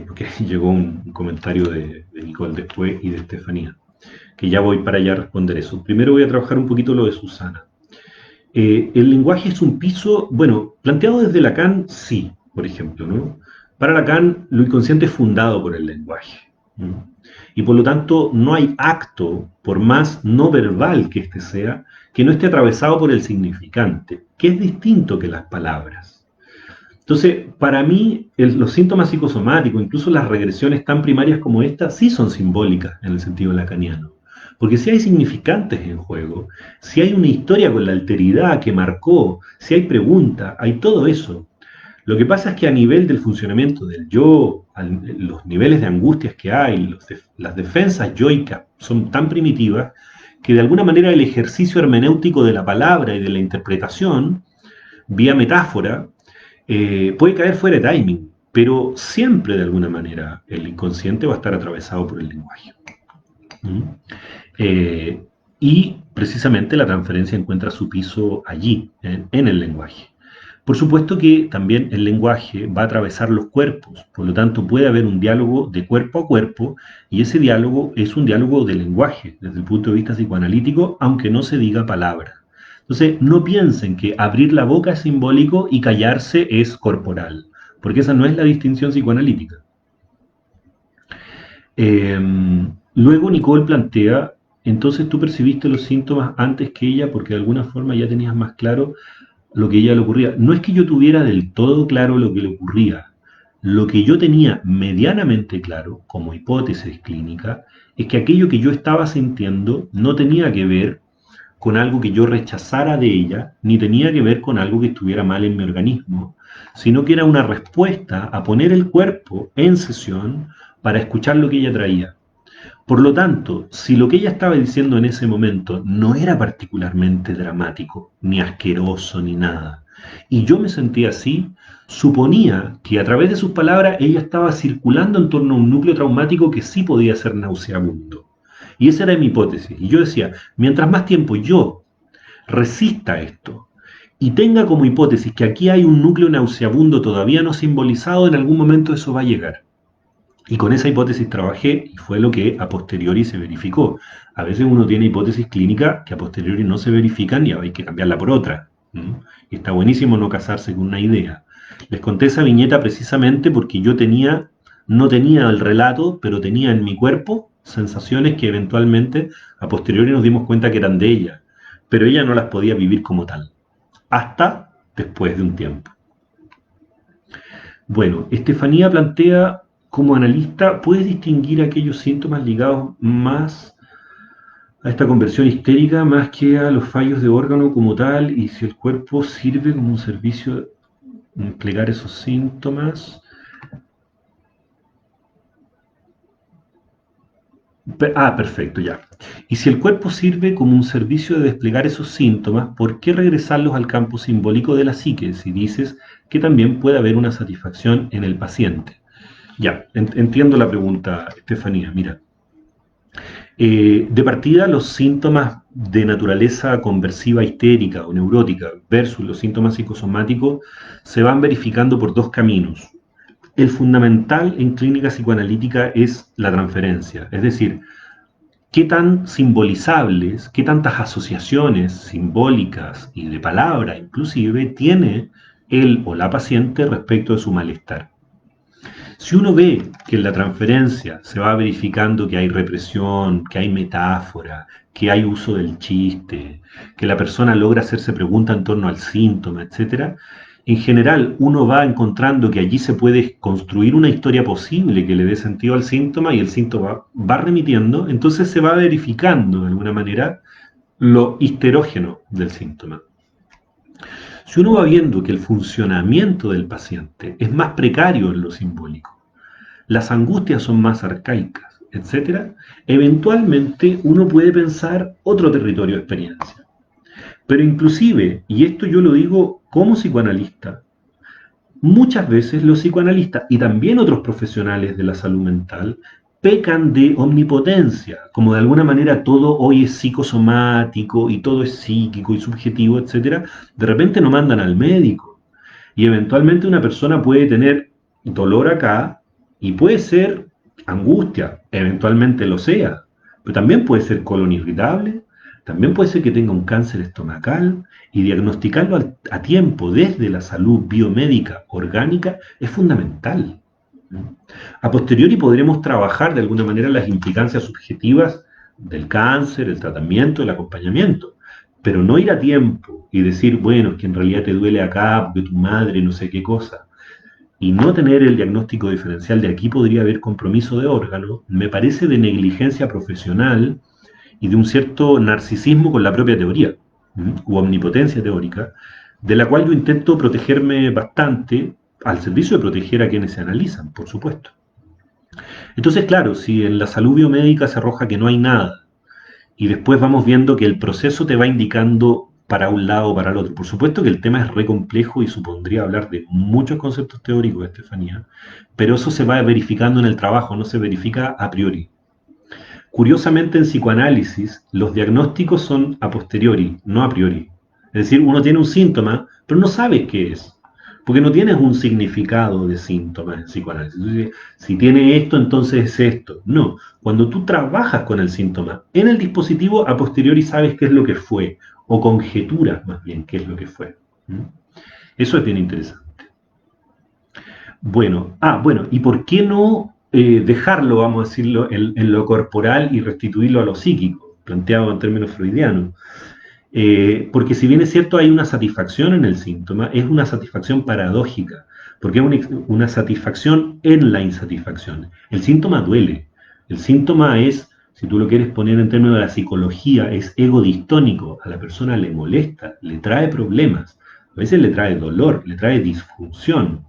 porque llegó un comentario de Nicole después y de Estefanía, que ya voy para allá a responder eso. Primero voy a trabajar un poquito lo de Susana. El lenguaje es un piso, bueno, planteado desde Lacan, sí, por ejemplo, ¿no? Para Lacan, lo inconsciente es fundado por el lenguaje, ¿no? Y por lo tanto, no hay acto, por más no verbal que éste sea, que no esté atravesado por el significante, que es distinto que las palabras. Entonces, para mí, los síntomas psicosomáticos, incluso las regresiones tan primarias como esta, sí son simbólicas en el sentido lacaniano. Porque si hay significantes en juego, si hay una historia con la alteridad que marcó, si hay pregunta, hay todo eso. Lo que pasa es que a nivel del funcionamiento del yo, los niveles de angustias que hay, las defensas yoicas son tan primitivas que de alguna manera el ejercicio hermenéutico de la palabra y de la interpretación, vía metáfora, puede caer fuera de timing, pero siempre de alguna manera el inconsciente va a estar atravesado por el lenguaje. ¿Mm? Eh, y precisamente la transferencia encuentra su piso allí, en el lenguaje. Por supuesto que también el lenguaje va a atravesar los cuerpos, por lo tanto puede haber un diálogo de cuerpo a cuerpo y ese diálogo es un diálogo de lenguaje desde el punto de vista psicoanalítico, aunque no se diga palabra. Entonces, no piensen que abrir la boca es simbólico y callarse es corporal, porque esa no es la distinción psicoanalítica. Eh, Luego Nicole plantea, entonces tú percibiste los síntomas antes que ella porque de alguna forma ya tenías más claro lo que a ella le ocurría. No es que yo tuviera del todo claro lo que le ocurría. Lo que yo tenía medianamente claro, como hipótesis clínica, es que aquello que yo estaba sintiendo no tenía que ver con algo que yo rechazara de ella, ni tenía que ver con algo que estuviera mal en mi organismo, sino que era una respuesta a poner el cuerpo en sesión para escuchar lo que ella traía. Por lo tanto, si lo que ella estaba diciendo en ese momento no era particularmente dramático, ni asqueroso, ni nada, y yo me sentía así, suponía que a través de sus palabras ella estaba circulando en torno a un núcleo traumático que sí podía ser nauseabundo. Y esa era mi hipótesis. Y yo decía, mientras más tiempo yo resista esto y tenga como hipótesis que aquí hay un núcleo nauseabundo todavía no simbolizado, en algún momento eso va a llegar. Y con esa hipótesis trabajé y fue lo que a posteriori se verificó. A veces uno tiene hipótesis clínicas que a posteriori no se verifican y hay que cambiarla por otra. Y está buenísimo no casarse con una idea. Les conté esa viñeta precisamente porque yo no tenía el relato, pero tenía en mi cuerpo sensaciones que eventualmente a posteriori nos dimos cuenta que eran de ella, pero ella no las podía vivir como tal, hasta después de un tiempo. Bueno, Estefanía plantea, como analista, ¿puedes distinguir aquellos síntomas ligados más a esta conversión histérica, más que a los fallos de órgano como tal, y si el cuerpo sirve como un servicio de desplegar esos síntomas? Perfecto, ya. Y si el cuerpo sirve como un servicio de desplegar esos síntomas, ¿por qué regresarlos al campo simbólico de la psique si dices que también puede haber una satisfacción en el paciente? Ya, entiendo la pregunta, Estefanía. Mira, de partida los síntomas de naturaleza conversiva histérica o neurótica versus los síntomas psicosomáticos se van verificando por dos caminos. El fundamental en clínica psicoanalítica es la transferencia, es decir, qué tan simbolizables, qué tantas asociaciones simbólicas y de palabra inclusive tiene él o la paciente respecto de su malestar. Si uno ve que en la transferencia se va verificando que hay represión, que hay metáfora, que hay uso del chiste, que la persona logra hacerse preguntas en torno al síntoma, etc., en general uno va encontrando que allí se puede construir una historia posible que le dé sentido al síntoma y el síntoma va remitiendo, entonces se va verificando de alguna manera lo histerógeno del síntoma. Si uno va viendo que el funcionamiento del paciente es más precario en lo simbólico, las angustias son más arcaicas, etcétera, eventualmente uno puede pensar otro territorio de experiencia. Pero inclusive, y esto yo lo digo como psicoanalista, muchas veces los psicoanalistas y también otros profesionales de la salud mental pecan de omnipotencia, como de alguna manera todo hoy es psicosomático y todo es psíquico y subjetivo, etcétera, de repente no mandan al médico. Y eventualmente una persona puede tener dolor acá y puede ser angustia, eventualmente lo sea, pero también puede ser colon irritable, También puede ser que tenga un cáncer estomacal y diagnosticarlo a tiempo desde la salud biomédica orgánica es fundamental. A posteriori podremos trabajar de alguna manera las implicancias subjetivas del cáncer, el tratamiento, el acompañamiento, pero no ir a tiempo y decir, bueno, es que en realidad te duele acá porque tu madre no sé qué cosa, y no tener el diagnóstico diferencial de aquí podría haber compromiso de órgano, me parece de negligencia profesional y de un cierto narcisismo con la propia teoría, u omnipotencia teórica, de la cual yo intento protegerme bastante al servicio de proteger a quienes se analizan, por supuesto. Entonces, claro, si en la salud biomédica se arroja que no hay nada, y después vamos viendo que el proceso te va indicando para un lado o para el otro. Por supuesto que el tema es re complejo y supondría hablar de muchos conceptos teóricos, Estefanía, pero eso se va verificando en el trabajo, no se verifica a priori. Curiosamente, en psicoanálisis, los diagnósticos son a posteriori, no a priori. Es decir, uno tiene un síntoma, pero no sabe qué es, porque no tienes un significado de síntoma en psicoanálisis. Entonces, si tiene esto, entonces es esto. No, cuando tú trabajas con el síntoma en el dispositivo, a posteriori sabes qué es lo que fue, o conjeturas más bien qué es lo que fue. Eso es bien interesante. Bueno, ¿y por qué no dejarlo, vamos a decirlo, en lo corporal y restituirlo a lo psíquico, planteado en términos freudianos? Porque si bien es cierto hay una satisfacción en el síntoma, es una satisfacción paradójica, porque es una satisfacción en la insatisfacción. El síntoma duele, el síntoma es, si tú lo quieres poner en términos de la psicología, es ego distónico, a la persona le molesta, le trae problemas, a veces le trae dolor, le trae disfunción.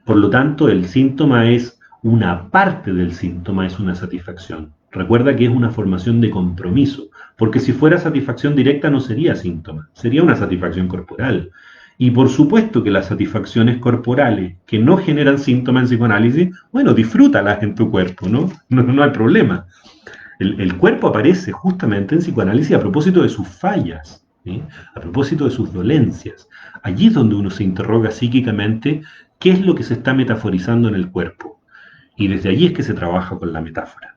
Por lo tanto, el síntoma es una parte del síntoma, es una satisfacción. Recuerda que es una formación de compromiso, porque si fuera satisfacción directa no sería síntoma, sería una satisfacción corporal. Y por supuesto que las satisfacciones corporales que no generan síntomas en psicoanálisis, bueno, disfrútalas en tu cuerpo, ¿no? No hay problema. El cuerpo aparece justamente en psicoanálisis a propósito de sus fallas, ¿sí? A propósito de sus dolencias. Allí es donde uno se interroga psíquicamente qué es lo que se está metaforizando en el cuerpo. Y desde allí es que se trabaja con la metáfora.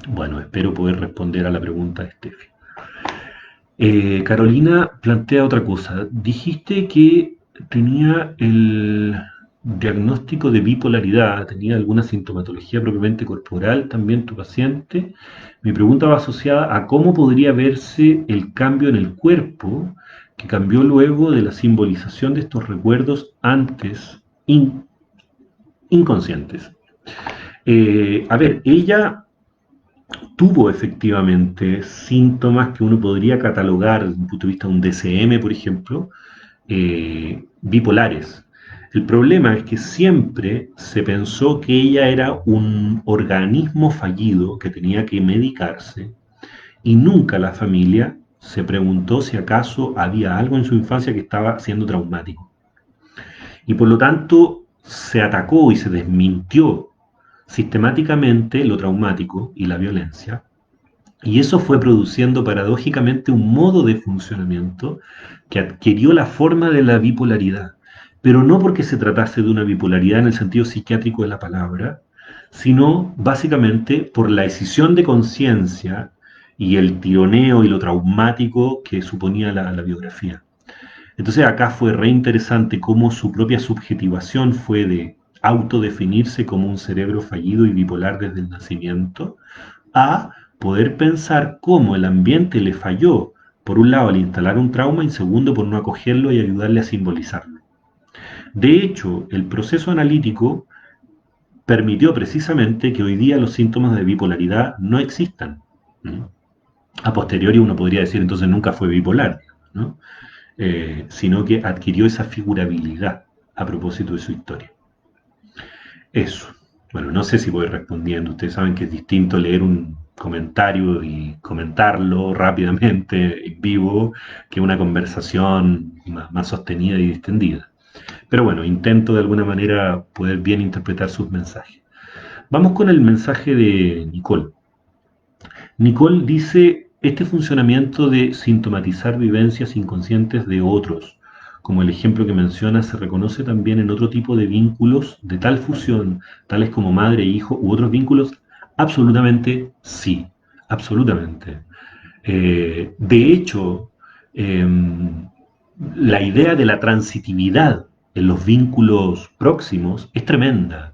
Bueno, espero poder responder a la pregunta de Steffi. Carolina plantea otra cosa. Dijiste que tenía el diagnóstico de bipolaridad, tenía alguna sintomatología propiamente corporal también tu paciente. Mi pregunta va asociada a cómo podría verse el cambio en el cuerpo que cambió luego de la simbolización de estos recuerdos antes inconscientes. A ver, ella tuvo efectivamente síntomas que uno podría catalogar desde un punto de vista de un DSM, por ejemplo, bipolares. El problema es que siempre se pensó que ella era un organismo fallido que tenía que medicarse y nunca la familia se preguntó si acaso había algo en su infancia que estaba siendo traumático. Y por lo tanto se atacó y se desmintió sistemáticamente lo traumático y la violencia, y eso fue produciendo paradójicamente un modo de funcionamiento que adquirió la forma de la bipolaridad, pero no porque se tratase de una bipolaridad en el sentido psiquiátrico de la palabra, sino básicamente por la escisión de conciencia y el tironeo y lo traumático que suponía la biografía. Entonces acá fue re interesante cómo su propia subjetivación fue de autodefinirse como un cerebro fallido y bipolar desde el nacimiento, a poder pensar cómo el ambiente le falló, por un lado al instalar un trauma y segundo por no acogerlo y ayudarle a simbolizarlo. De hecho, el proceso analítico permitió precisamente que hoy día los síntomas de bipolaridad no existan. A posteriori uno podría decir entonces nunca fue bipolar, ¿no? Sino que adquirió esa figurabilidad a propósito de su historia. Eso. Bueno, no sé si voy respondiendo. Ustedes saben que es distinto leer un comentario y comentarlo rápidamente en vivo que una conversación más sostenida y distendida. Pero bueno, intento de alguna manera poder bien interpretar sus mensajes. Vamos con el mensaje de Nicole. Nicole dice, este funcionamiento de sintomatizar vivencias inconscientes de otros, como el ejemplo que menciona, se reconoce también en otro tipo de vínculos de tal fusión, tales como madre e hijo u otros vínculos. Absolutamente sí, absolutamente. De hecho, la idea de la transitividad en los vínculos próximos es tremenda.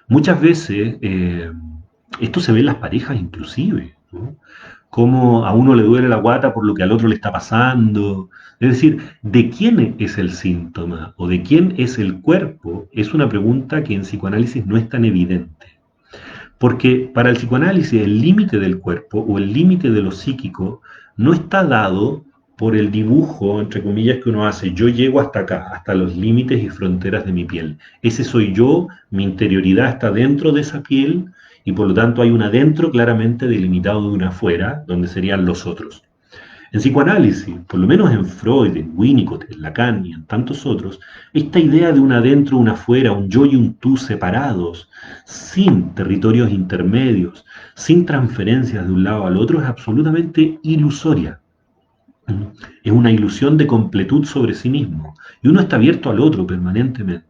Muchas veces esto se ve en las parejas inclusive, ¿no? Cómo a uno le duele la guata por lo que al otro le está pasando. Es decir, ¿de quién es el síntoma o de quién es el cuerpo? Es una pregunta que en psicoanálisis no es tan evidente. Porque para el psicoanálisis el límite del cuerpo o el límite de lo psíquico no está dado por el dibujo, entre comillas, que uno hace. Yo llego hasta acá, hasta los límites y fronteras de mi piel. Ese soy yo, mi interioridad está dentro de esa piel y por lo tanto hay un adentro claramente delimitado de un afuera, donde serían los otros. En psicoanálisis, por lo menos en Freud, en Winnicott, en Lacan y en tantos otros, esta idea de un adentro, un afuera, un yo y un tú separados, sin territorios intermedios, sin transferencias de un lado al otro, es absolutamente ilusoria. Es una ilusión de completud sobre sí mismo. Y uno está abierto al otro permanentemente.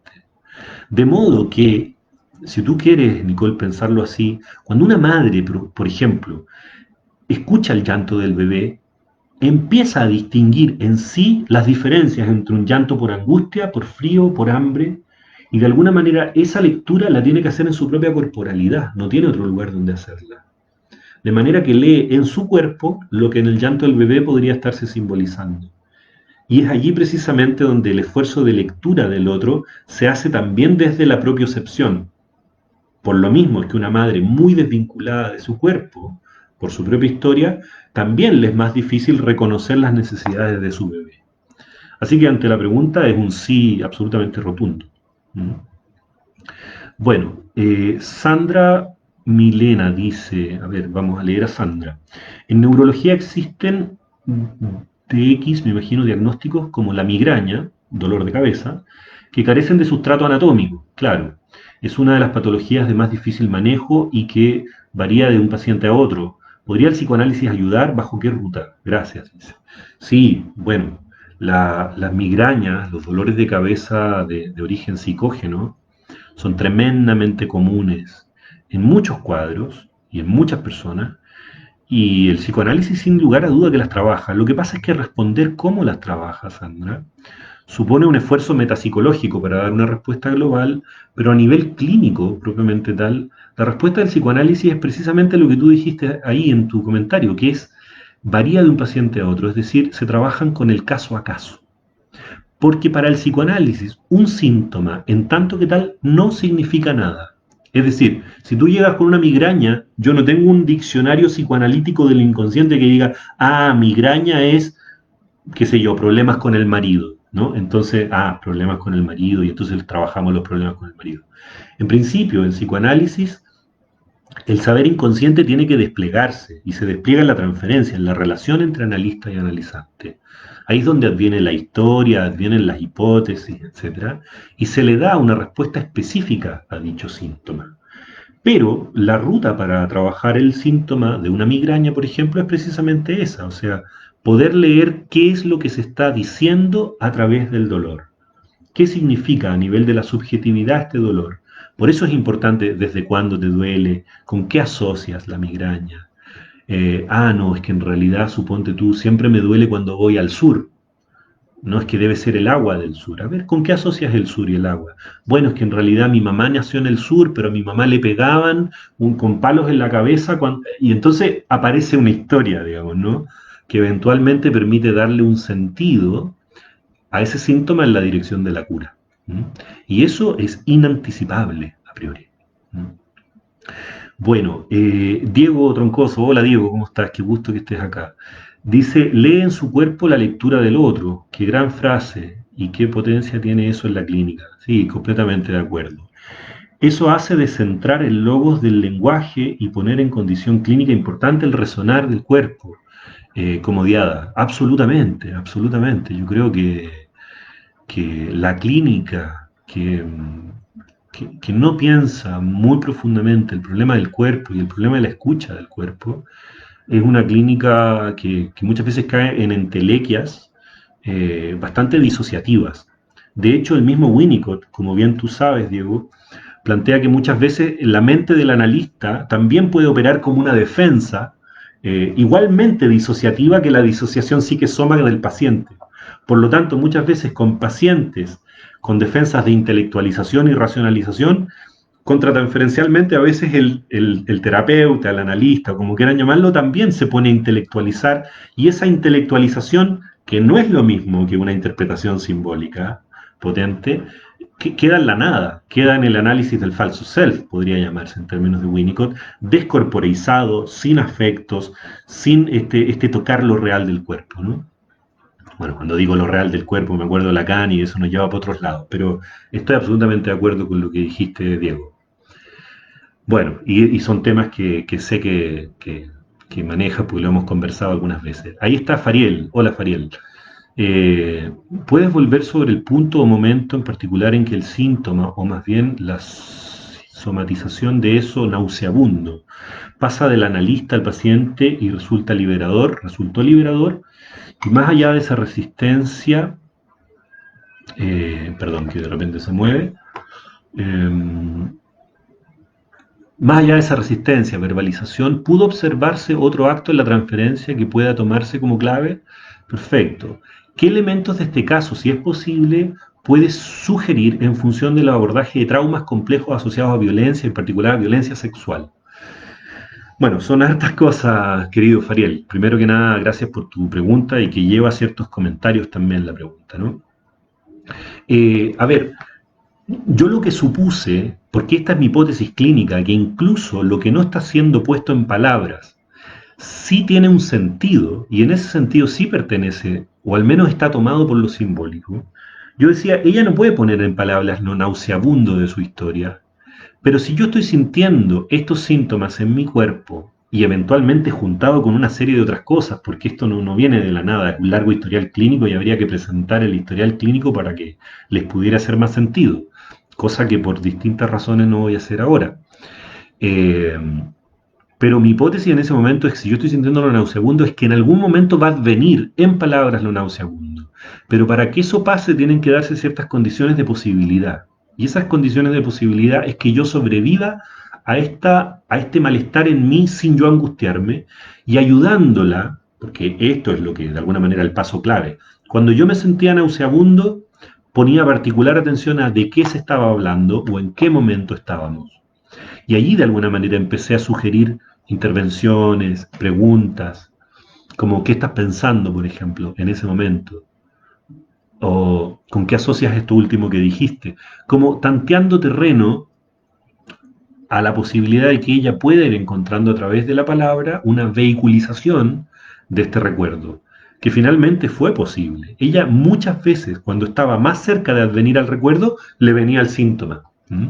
De modo que, si tú quieres, Nicole, pensarlo así, cuando una madre, por ejemplo, escucha el llanto del bebé, empieza a distinguir en sí las diferencias entre un llanto por angustia, por frío, por hambre, y de alguna manera esa lectura la tiene que hacer en su propia corporalidad, no tiene otro lugar donde hacerla. De manera que lee en su cuerpo lo que en el llanto del bebé podría estarse simbolizando. Y es allí precisamente donde el esfuerzo de lectura del otro se hace también desde la propiocepción. Por lo mismo es que una madre muy desvinculada de su cuerpo, por su propia historia, también le es más difícil reconocer las necesidades de su bebé. Así que ante la pregunta es un sí absolutamente rotundo. Bueno, Sandra Milena dice, a ver, vamos a leer a Sandra. En neurología existen TX, me imagino, diagnósticos como la migraña, dolor de cabeza, que carecen de sustrato anatómico, claro. Es una de las patologías de más difícil manejo y que varía de un paciente a otro. ¿Podría el psicoanálisis ayudar? ¿Bajo qué ruta? Gracias. Dice. Sí, bueno, las migrañas, los dolores de cabeza de origen psicógeno, son tremendamente comunes en muchos cuadros y en muchas personas, y el psicoanálisis sin lugar a duda que las trabaja. Lo que pasa es que responder cómo las trabaja, Sandra, supone un esfuerzo metapsicológico para dar una respuesta global, pero a nivel clínico, propiamente tal, la respuesta del psicoanálisis es precisamente lo que tú dijiste ahí en tu comentario, que es varía de un paciente a otro, es decir, se trabajan con el caso a caso. Porque para el psicoanálisis, un síntoma, en tanto que tal, no significa nada. Es decir, si tú llegas con una migraña, yo no tengo un diccionario psicoanalítico del inconsciente que diga, ah, migraña es, qué sé yo, problemas con el marido, ¿no? Entonces, problemas con el marido, y entonces trabajamos los problemas con el marido. En principio, en psicoanálisis, el saber inconsciente tiene que desplegarse, y se despliega en la transferencia, en la relación entre analista y analizante. Ahí es donde adviene la historia, advienen las hipótesis, etc. Y se le da una respuesta específica a dicho síntoma. Pero la ruta para trabajar el síntoma de una migraña, por ejemplo, es precisamente esa, o sea, poder leer qué es lo que se está diciendo a través del dolor. ¿Qué significa a nivel de la subjetividad este dolor? Por eso es importante desde cuándo te duele, con qué asocias la migraña. No, es que en realidad, suponte tú, siempre me duele cuando voy al sur. No es que debe ser el agua del sur. A ver, ¿con qué asocias el sur y el agua? Bueno, es que en realidad mi mamá nació en el sur, pero a mi mamá le pegaban con palos en la cabeza y entonces aparece una historia, digamos, ¿no? Que eventualmente permite darle un sentido a ese síntoma en la dirección de la cura. ¿Mm? Y eso es inanticipable a priori. ¿Mm? Bueno, Diego Troncoso, hola Diego, ¿cómo estás? Qué gusto que estés acá. Dice, lee en su cuerpo la lectura del otro. Qué gran frase y qué potencia tiene eso en la clínica. Sí, completamente de acuerdo. Eso hace descentrar el logos del lenguaje y poner en condición clínica importante el resonar del cuerpo, como diada. Absolutamente, absolutamente. Yo creo que la clínica que no piensa muy profundamente el problema del cuerpo y el problema de la escucha del cuerpo, es una clínica que muchas veces cae en entelequias bastante disociativas. De hecho, el mismo Winnicott, como bien tú sabes, Diego, plantea que muchas veces la mente del analista también puede operar como una defensa igualmente disociativa que la disociación psiquesoma del paciente. Por lo tanto, muchas veces con pacientes con defensas de intelectualización y racionalización, contratransferencialmente a veces el terapeuta, el analista, o como quieran llamarlo, también se pone a intelectualizar, y esa intelectualización, que no es lo mismo que una interpretación simbólica potente, que queda en la nada, queda en el análisis del falso self, podría llamarse en términos de Winnicott, descorporeizado, sin afectos, sin este tocar lo real del cuerpo, ¿no? Bueno, cuando digo lo real del cuerpo me acuerdo de Lacan y eso nos lleva para otros lados, pero estoy absolutamente de acuerdo con lo que dijiste, Diego. Bueno, y son temas que sé que maneja porque lo hemos conversado algunas veces. Ahí está Fariel. Hola, Fariel. Eh, ¿Puedes volver sobre el punto o momento en particular en que el síntoma, o más bien la somatización de eso nauseabundo, pasa del analista al paciente y resultó liberador, y más allá de esa resistencia, perdón, que de repente se mueve, eh, más allá de esa resistencia, verbalización, ¿pudo observarse otro acto en la transferencia que pueda tomarse como clave? Perfecto. ¿Qué elementos de este caso, si es posible, puedes sugerir en función del abordaje de traumas complejos asociados a violencia, en particular a violencia sexual? Bueno, son hartas cosas, querido Fariel. Primero que nada, gracias por tu pregunta y que lleva ciertos comentarios también la pregunta, ¿no? A ver, yo lo que supuse, porque esta es mi hipótesis clínica, que incluso lo que no está siendo puesto en palabras sí tiene un sentido, y en ese sentido sí pertenece, o al menos está tomado por lo simbólico. Yo decía, ella no puede poner en palabras lo nauseabundo de su historia, pero si yo estoy sintiendo estos síntomas en mi cuerpo, y eventualmente juntado con una serie de otras cosas, porque esto no viene de la nada, es un largo historial clínico y habría que presentar el historial clínico para que les pudiera hacer más sentido, cosa que por distintas razones no voy a hacer ahora. Eh, pero mi hipótesis en ese momento es que si yo estoy sintiendo lo nauseabundo, es que en algún momento va a venir en palabras lo nauseabundo. Pero para que eso pase tienen que darse ciertas condiciones de posibilidad. Y esas condiciones de posibilidad es que yo sobreviva a este malestar en mí sin yo angustiarme y ayudándola, porque esto es lo que de alguna manera el paso clave. Cuando yo me sentía nauseabundo, ponía particular atención a de qué se estaba hablando o en qué momento estábamos. Y allí de alguna manera empecé a sugerir intervenciones, preguntas, como qué estás pensando, por ejemplo, en ese momento, o con qué asocias esto último que dijiste, como tanteando terreno a la posibilidad de que ella pueda ir encontrando a través de la palabra una vehiculización de este recuerdo, que finalmente fue posible. Ella muchas veces, cuando estaba más cerca de advenir al recuerdo, le venía el síntoma. ¿Mm?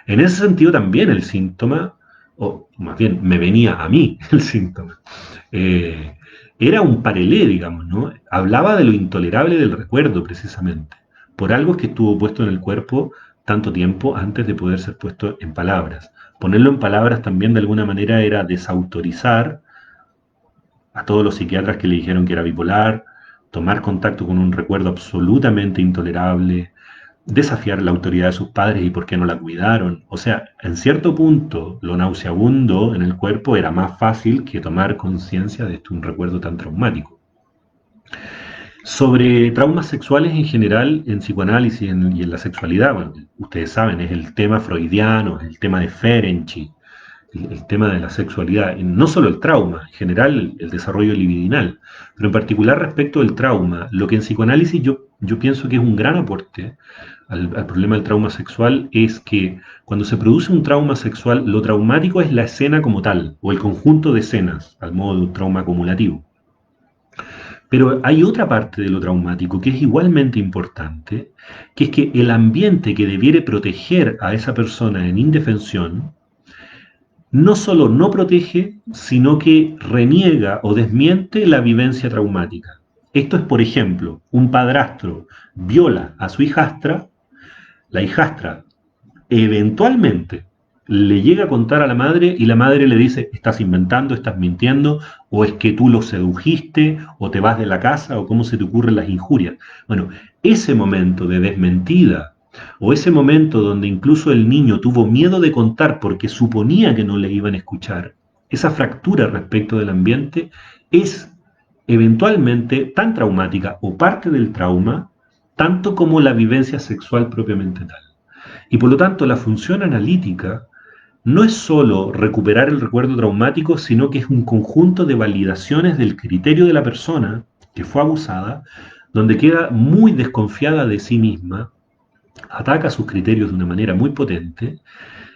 En ese sentido también el síntoma, o más bien me venía a mí el síntoma, eh, era un parelé, digamos, ¿no? Hablaba de lo intolerable del recuerdo, precisamente, por algo que estuvo puesto en el cuerpo tanto tiempo antes de poder ser puesto en palabras. Ponerlo en palabras también de alguna manera era desautorizar a todos los psiquiatras que le dijeron que era bipolar, tomar contacto con un recuerdo absolutamente intolerable, desafiar la autoridad de sus padres y por qué no la cuidaron. O sea, en cierto punto, lo nauseabundo en el cuerpo era más fácil que tomar conciencia de un recuerdo tan traumático. Sobre traumas sexuales en general, en psicoanálisis y en la sexualidad, bueno, ustedes saben, es el tema freudiano, es el tema de Ferenczi, el tema de la sexualidad, no solo el trauma, en general el desarrollo libidinal, pero en particular respecto del trauma, lo que en psicoanálisis yo pienso que es un gran aporte al problema del trauma sexual es que cuando se produce un trauma sexual, lo traumático es la escena como tal, o el conjunto de escenas, al modo de un trauma acumulativo. Pero hay otra parte de lo traumático que es igualmente importante, que es que el ambiente que debiere proteger a esa persona en indefensión, no solo no protege, sino que reniega o desmiente la vivencia traumática. Esto es, por ejemplo, un padrastro viola a su hijastra, la hijastra eventualmente le llega a contar a la madre y la madre le dice, estás inventando, estás mintiendo, o es que tú lo sedujiste, o te vas de la casa, o cómo se te ocurren las injurias. Bueno, ese momento de desmentida, o ese momento donde incluso el niño tuvo miedo de contar porque suponía que no le iban a escuchar, esa fractura respecto del ambiente es eventualmente tan traumática o parte del trauma, tanto como la vivencia sexual propiamente tal. Y por lo tanto, la función analítica no es solo recuperar el recuerdo traumático, sino que es un conjunto de validaciones del criterio de la persona que fue abusada, donde queda muy desconfiada de sí misma, ataca sus criterios de una manera muy potente,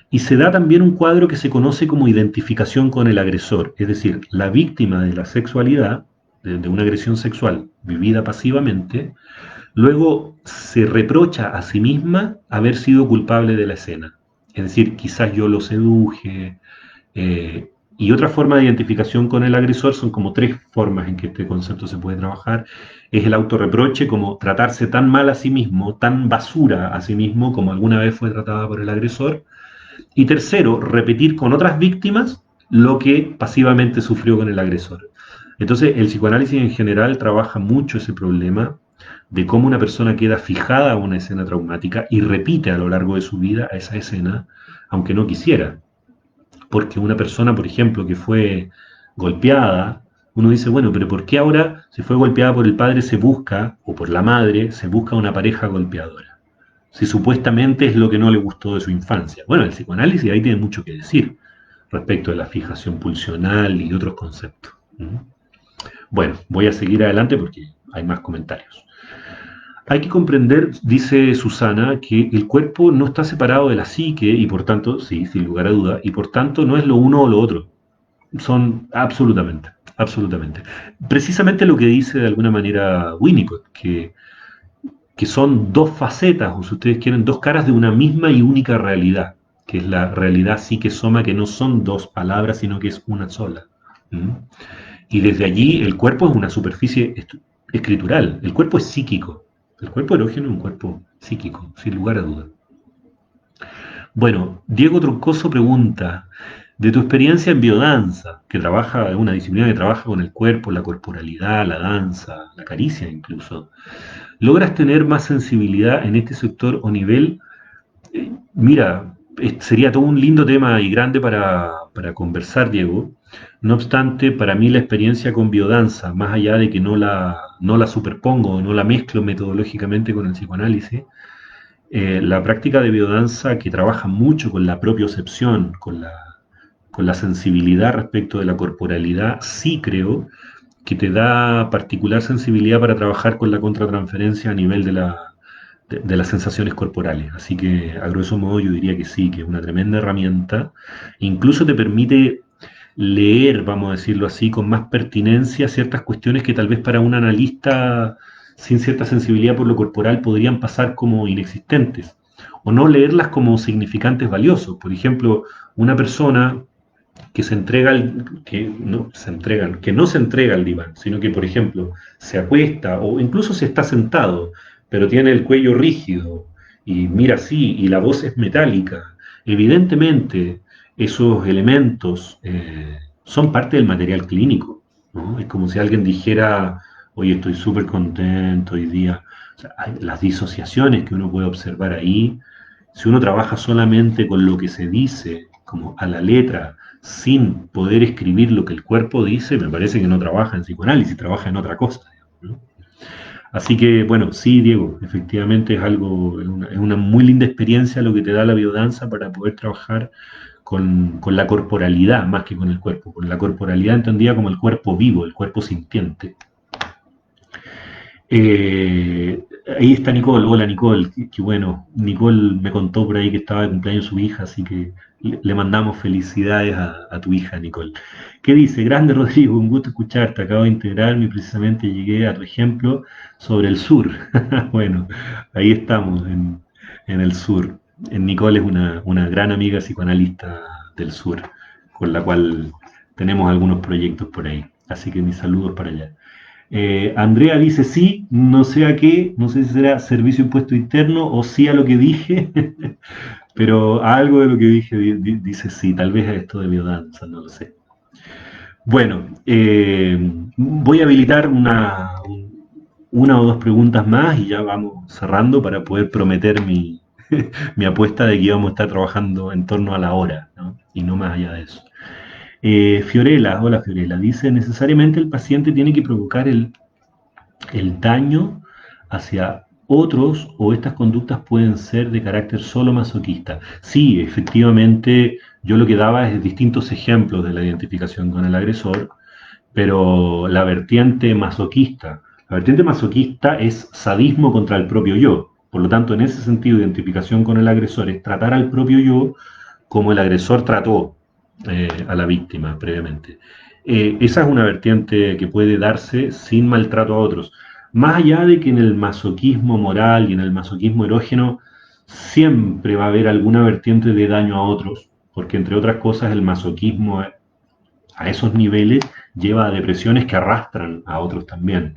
y se da también un cuadro que se conoce como identificación con el agresor, es decir, la víctima de la sexualidad, de una agresión sexual vivida pasivamente, luego se reprocha a sí misma haber sido culpable de la escena. Es decir, quizás yo lo seduje. Y otra forma de identificación con el agresor son como tres formas en que este concepto se puede trabajar. Es el autorreproche, como tratarse tan mal a sí mismo, tan basura a sí mismo como alguna vez fue tratada por el agresor. Y tercero, repetir con otras víctimas lo que pasivamente sufrió con el agresor. Entonces, el psicoanálisis en general trabaja mucho ese problema de cómo una persona queda fijada a una escena traumática y repite a lo largo de su vida a esa escena, aunque no quisiera. Porque una persona, por ejemplo, que fue golpeada, uno dice, bueno, pero ¿por qué ahora, si fue golpeada por el padre, se busca, o por la madre, se busca una pareja golpeadora? Si supuestamente es lo que no le gustó de su infancia. Bueno, el psicoanálisis ahí tiene mucho que decir respecto de la fijación pulsional y otros conceptos. ¿Mm? Bueno, voy a seguir adelante porque hay más comentarios. Hay que comprender, dice Susana, que el cuerpo no está separado de la psique y por tanto, sí, sin lugar a duda, y por tanto no es lo uno o lo otro. Son absolutamente, absolutamente. Precisamente lo que dice de alguna manera Winnicott, que son dos facetas, o si ustedes quieren, dos caras de una misma y única realidad, que es la realidad psique-soma, que no son dos palabras, sino que es una sola. ¿Mm? Y desde allí el cuerpo es una superficie escritural, el cuerpo es psíquico, el cuerpo erógeno es un cuerpo psíquico, sin lugar a duda. Bueno, Diego Troncoso pregunta, de tu experiencia en biodanza, que trabaja, es una disciplina que trabaja con el cuerpo, la corporalidad, la danza, la caricia incluso, ¿logras tener más sensibilidad en este sector o nivel? Mira, sería todo un lindo tema y grande para conversar, Diego. No obstante, para mí la experiencia con biodanza, más allá de que no la superpongo, no la mezclo metodológicamente con el psicoanálisis, la práctica de biodanza que trabaja mucho con la propiocepción, con la sensibilidad respecto de la corporalidad, sí creo que te da particular sensibilidad para trabajar con la contratransferencia a nivel de las sensaciones corporales. Así que, a grosso modo, yo diría que sí, que es una tremenda herramienta. Incluso te permite leer, vamos a decirlo así, con más pertinencia ciertas cuestiones que tal vez para un analista sin cierta sensibilidad por lo corporal podrían pasar como inexistentes, o no leerlas como significantes valiosos. Por ejemplo, una persona que se entrega que no se entrega al diván, sino que, por ejemplo, se acuesta o incluso se está sentado, pero tiene el cuello rígido y mira así y la voz es metálica. Evidentemente, esos elementos son parte del material clínico, ¿no? Es como si alguien dijera, oye, estoy súper contento hoy día. O sea, las disociaciones que uno puede observar ahí, si uno trabaja solamente con lo que se dice, como a la letra, sin poder escribir lo que el cuerpo dice, me parece que no trabaja en psicoanálisis, trabaja en otra cosa, ¿no? Así que, bueno, sí, Diego, efectivamente es una muy linda experiencia lo que te da la biodanza para poder trabajar con la corporalidad más que con el cuerpo, con la corporalidad entendida como el cuerpo vivo, el cuerpo sintiente. Ahí está Nicole. Hola Nicole, qué bueno. Nicole me contó por ahí que estaba de cumpleaños su hija, así que le mandamos felicidades a tu hija Nicole. ¿Qué dice? Grande Rodrigo, un gusto escucharte. Acabo de integrarme y precisamente llegué a tu ejemplo sobre el sur. Bueno, ahí estamos en el sur. Nicole es una gran amiga psicoanalista del sur, con la cual tenemos algunos proyectos por ahí. Así que mis saludos para allá. Andrea dice sí, no sé a qué, no sé si será servicio impuesto interno o sí a lo que dije, pero a algo de lo que dije dice sí, tal vez a esto de biodanza, no lo sé. Bueno, voy a habilitar una o dos preguntas más y ya vamos cerrando para poder prometer mi apuesta de que íbamos a estar trabajando en torno a la hora, ¿no? Y no más allá de eso. Fiorella, hola Fiorella, dice, necesariamente el paciente tiene que provocar el daño hacia otros o estas conductas pueden ser de carácter solo masoquista. Sí, efectivamente, yo lo que daba es distintos ejemplos de la identificación con el agresor, pero la vertiente masoquista es sadismo contra el propio yo. Por lo tanto, en ese sentido, identificación con el agresor es tratar al propio yo como el agresor trató a la víctima previamente. Esa es una vertiente que puede darse sin maltrato a otros. Más allá de que en el masoquismo moral y en el masoquismo erógeno siempre va a haber alguna vertiente de daño a otros, porque entre otras cosas el masoquismo a esos niveles lleva a depresiones que arrastran a otros también.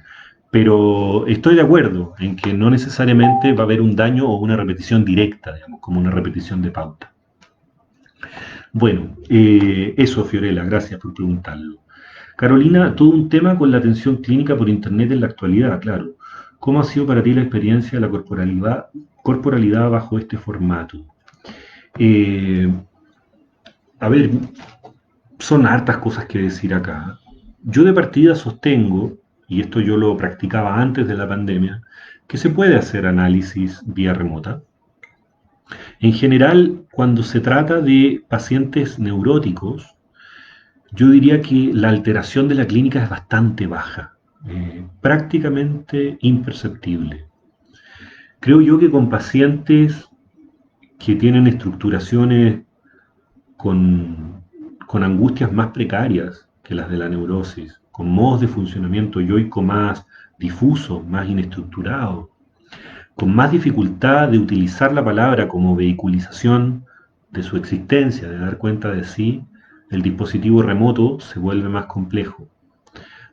Pero estoy de acuerdo en que no necesariamente va a haber un daño o una repetición directa, digamos, como una repetición de pauta. Bueno, eso, Fiorella, gracias por preguntarlo. Carolina, todo un tema con la atención clínica por internet en la actualidad, claro. ¿Cómo ha sido para ti la experiencia de la corporalidad bajo este formato? Eh, a ver, son hartas cosas que decir acá. Yo de partida sostengo, y esto yo lo practicaba antes de la pandemia, que se puede hacer análisis vía remota. En general, cuando se trata de pacientes neuróticos, yo diría que la alteración de la clínica es bastante baja, prácticamente imperceptible. Creo yo que con pacientes que tienen estructuraciones con angustias más precarias que las de la neurosis, con modos de funcionamiento yoico más difusos, más inestructurados, con más dificultad de utilizar la palabra como vehiculización de su existencia, de dar cuenta de sí, el dispositivo remoto se vuelve más complejo,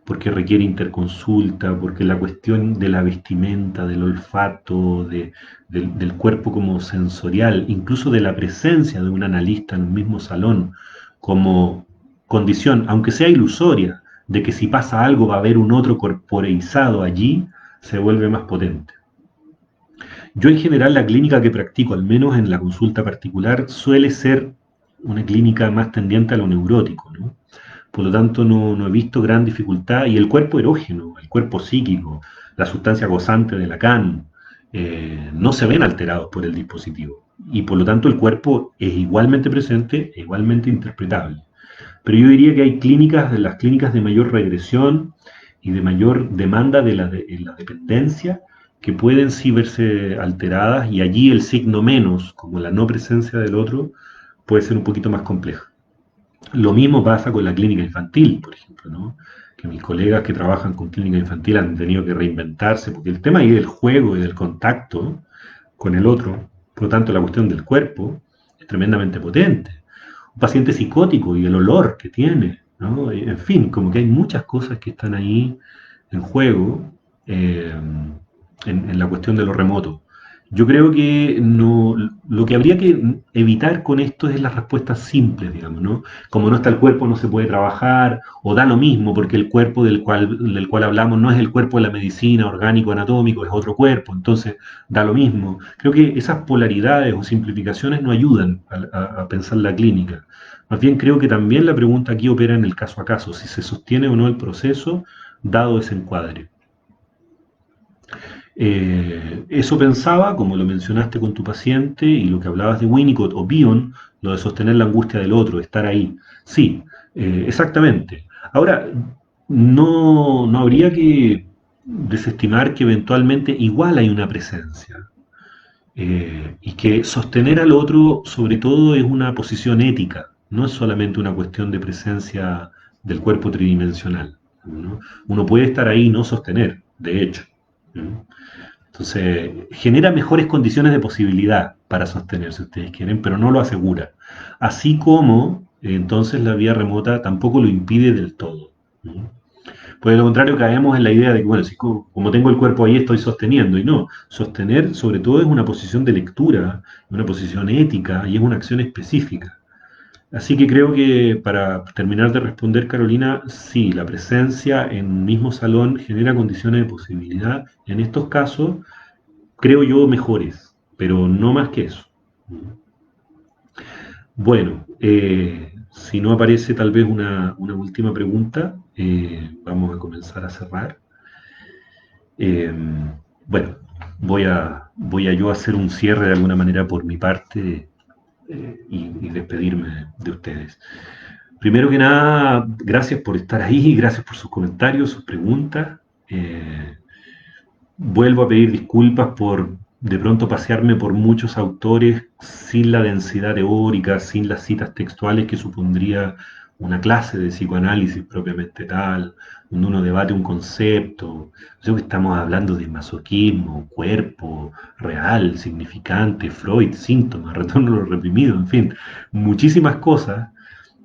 porque requiere interconsulta, porque la cuestión de la vestimenta, del olfato, del cuerpo como sensorial, incluso de la presencia de un analista en un mismo salón, como condición, aunque sea ilusoria, de que si pasa algo va a haber un otro corporeizado allí, se vuelve más potente. Yo en general la clínica que practico, al menos en la consulta particular, suele ser una clínica más tendiente a lo neurótico, ¿no? Por lo tanto, no he visto gran dificultad. Y el cuerpo erógeno, el cuerpo psíquico, la sustancia gozante de Lacan, no se ven alterados por el dispositivo. Y por lo tanto, el cuerpo es igualmente presente e igualmente interpretable. Pero yo diría que hay clínicas, de las clínicas de mayor regresión y de mayor demanda en la dependencia, que pueden sí verse alteradas y allí el signo menos, como la no presencia del otro, puede ser un poquito más complejo. Lo mismo pasa con la clínica infantil, por ejemplo, ¿no? Que mis colegas que trabajan con clínica infantil han tenido que reinventarse, porque el tema ahí del juego y del contacto con el otro, por lo tanto la cuestión del cuerpo, es tremendamente potente. Un paciente psicótico y el olor que tiene, ¿no? En fin, como que hay muchas cosas que están ahí en juego en la cuestión de lo remoto. Yo creo que no, lo que habría que evitar con esto es las respuestas simples, digamos, ¿no? Como no está el cuerpo, no se puede trabajar, o da lo mismo, porque el cuerpo del cual hablamos no es el cuerpo de la medicina orgánico anatómico, es otro cuerpo, entonces da lo mismo. Creo que esas polaridades o simplificaciones no ayudan a pensar la clínica. Más bien creo que también la pregunta aquí opera en el caso a caso, si se sostiene o no el proceso, dado ese encuadre. Eso pensaba, como lo mencionaste con tu paciente y lo que hablabas de Winnicott o Bion, lo de sostener la angustia del otro, estar ahí. Sí, exactamente. Ahora, no habría que desestimar que eventualmente igual hay una presencia y que sostener al otro sobre todo es una posición ética, no es solamente una cuestión de presencia del cuerpo tridimensional, ¿no? Uno puede estar ahí y no sostener, de hecho. ¿No? Entonces, genera mejores condiciones de posibilidad para sostener, si ustedes quieren, pero no lo asegura. Así como, entonces, la vía remota tampoco lo impide del todo. ¿No? Por el contrario, caemos en la idea de que, bueno, si como tengo el cuerpo ahí, estoy sosteniendo. Y no, sostener sobre todo es una posición de lectura, una posición ética y es una acción específica. Así que creo que para terminar de responder, Carolina, sí, la presencia en un mismo salón genera condiciones de posibilidad. En estos casos, creo yo, mejores, pero no más que eso. Bueno, Si no aparece tal vez una última pregunta, vamos a comenzar a cerrar. Eh, bueno, voy a yo hacer un cierre de alguna manera por mi parte y despedirme de ustedes. Primero que nada, gracias por estar ahí, gracias por sus comentarios, sus preguntas. Eh, Vuelvo a pedir disculpas por de pronto pasearme por muchos autores sin la densidad teórica, sin las citas textuales que supondría una clase de psicoanálisis propiamente tal, donde uno debate un concepto. Yo que estamos hablando de masoquismo, cuerpo, real, significante, Freud, síntomas, retorno a lo reprimido, en fin, muchísimas cosas.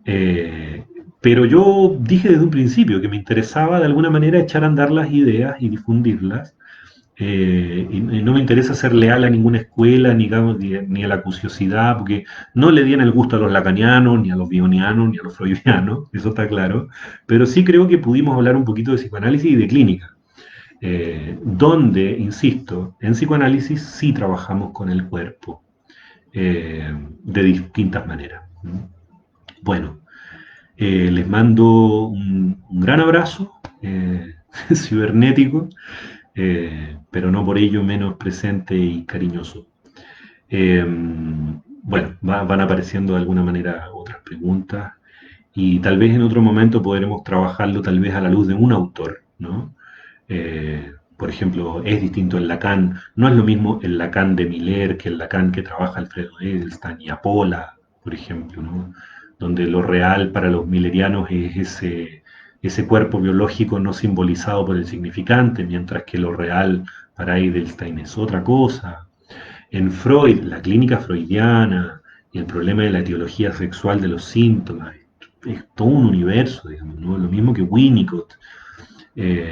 eh, pero yo dije desde un principio que me interesaba de alguna manera echar a andar las ideas y difundirlas y no me interesa ser leal a ninguna escuela, ni a la curiosidad, porque no le dieron el gusto a los lacanianos, ni a los bionianos, ni a los freudianos, eso está claro, pero sí creo que pudimos hablar un poquito de psicoanálisis y de clínica, donde, insisto, en psicoanálisis sí trabajamos con el cuerpo de distintas maneras. Bueno, les mando un gran abrazo cibernético, pero no por ello menos presente y cariñoso. Bueno, van apareciendo de alguna manera otras preguntas y tal vez en otro momento podremos trabajarlo tal vez a la luz de un autor, ¿no? Por ejemplo, es distinto el Lacan, no es lo mismo el Lacan de Miller que el Lacan que trabaja Alfredo Edelstein y Apola, por ejemplo, ¿no? Donde lo real para los millerianos es ese cuerpo biológico no simbolizado por el significante, mientras que lo real para Edelstein es otra cosa. En Freud, la clínica freudiana y el problema de la etiología sexual de los síntomas, es todo un universo, digamos, ¿no? Lo mismo que Winnicott.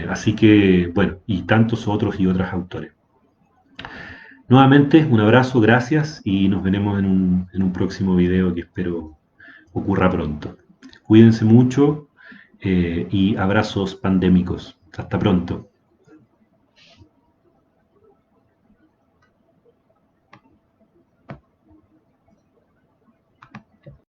Así que, bueno, y tantos otros y otras autores. Nuevamente, un abrazo, gracias y nos veremos en un próximo video que espero ocurra pronto. Cuídense mucho y abrazos pandémicos. Hasta pronto.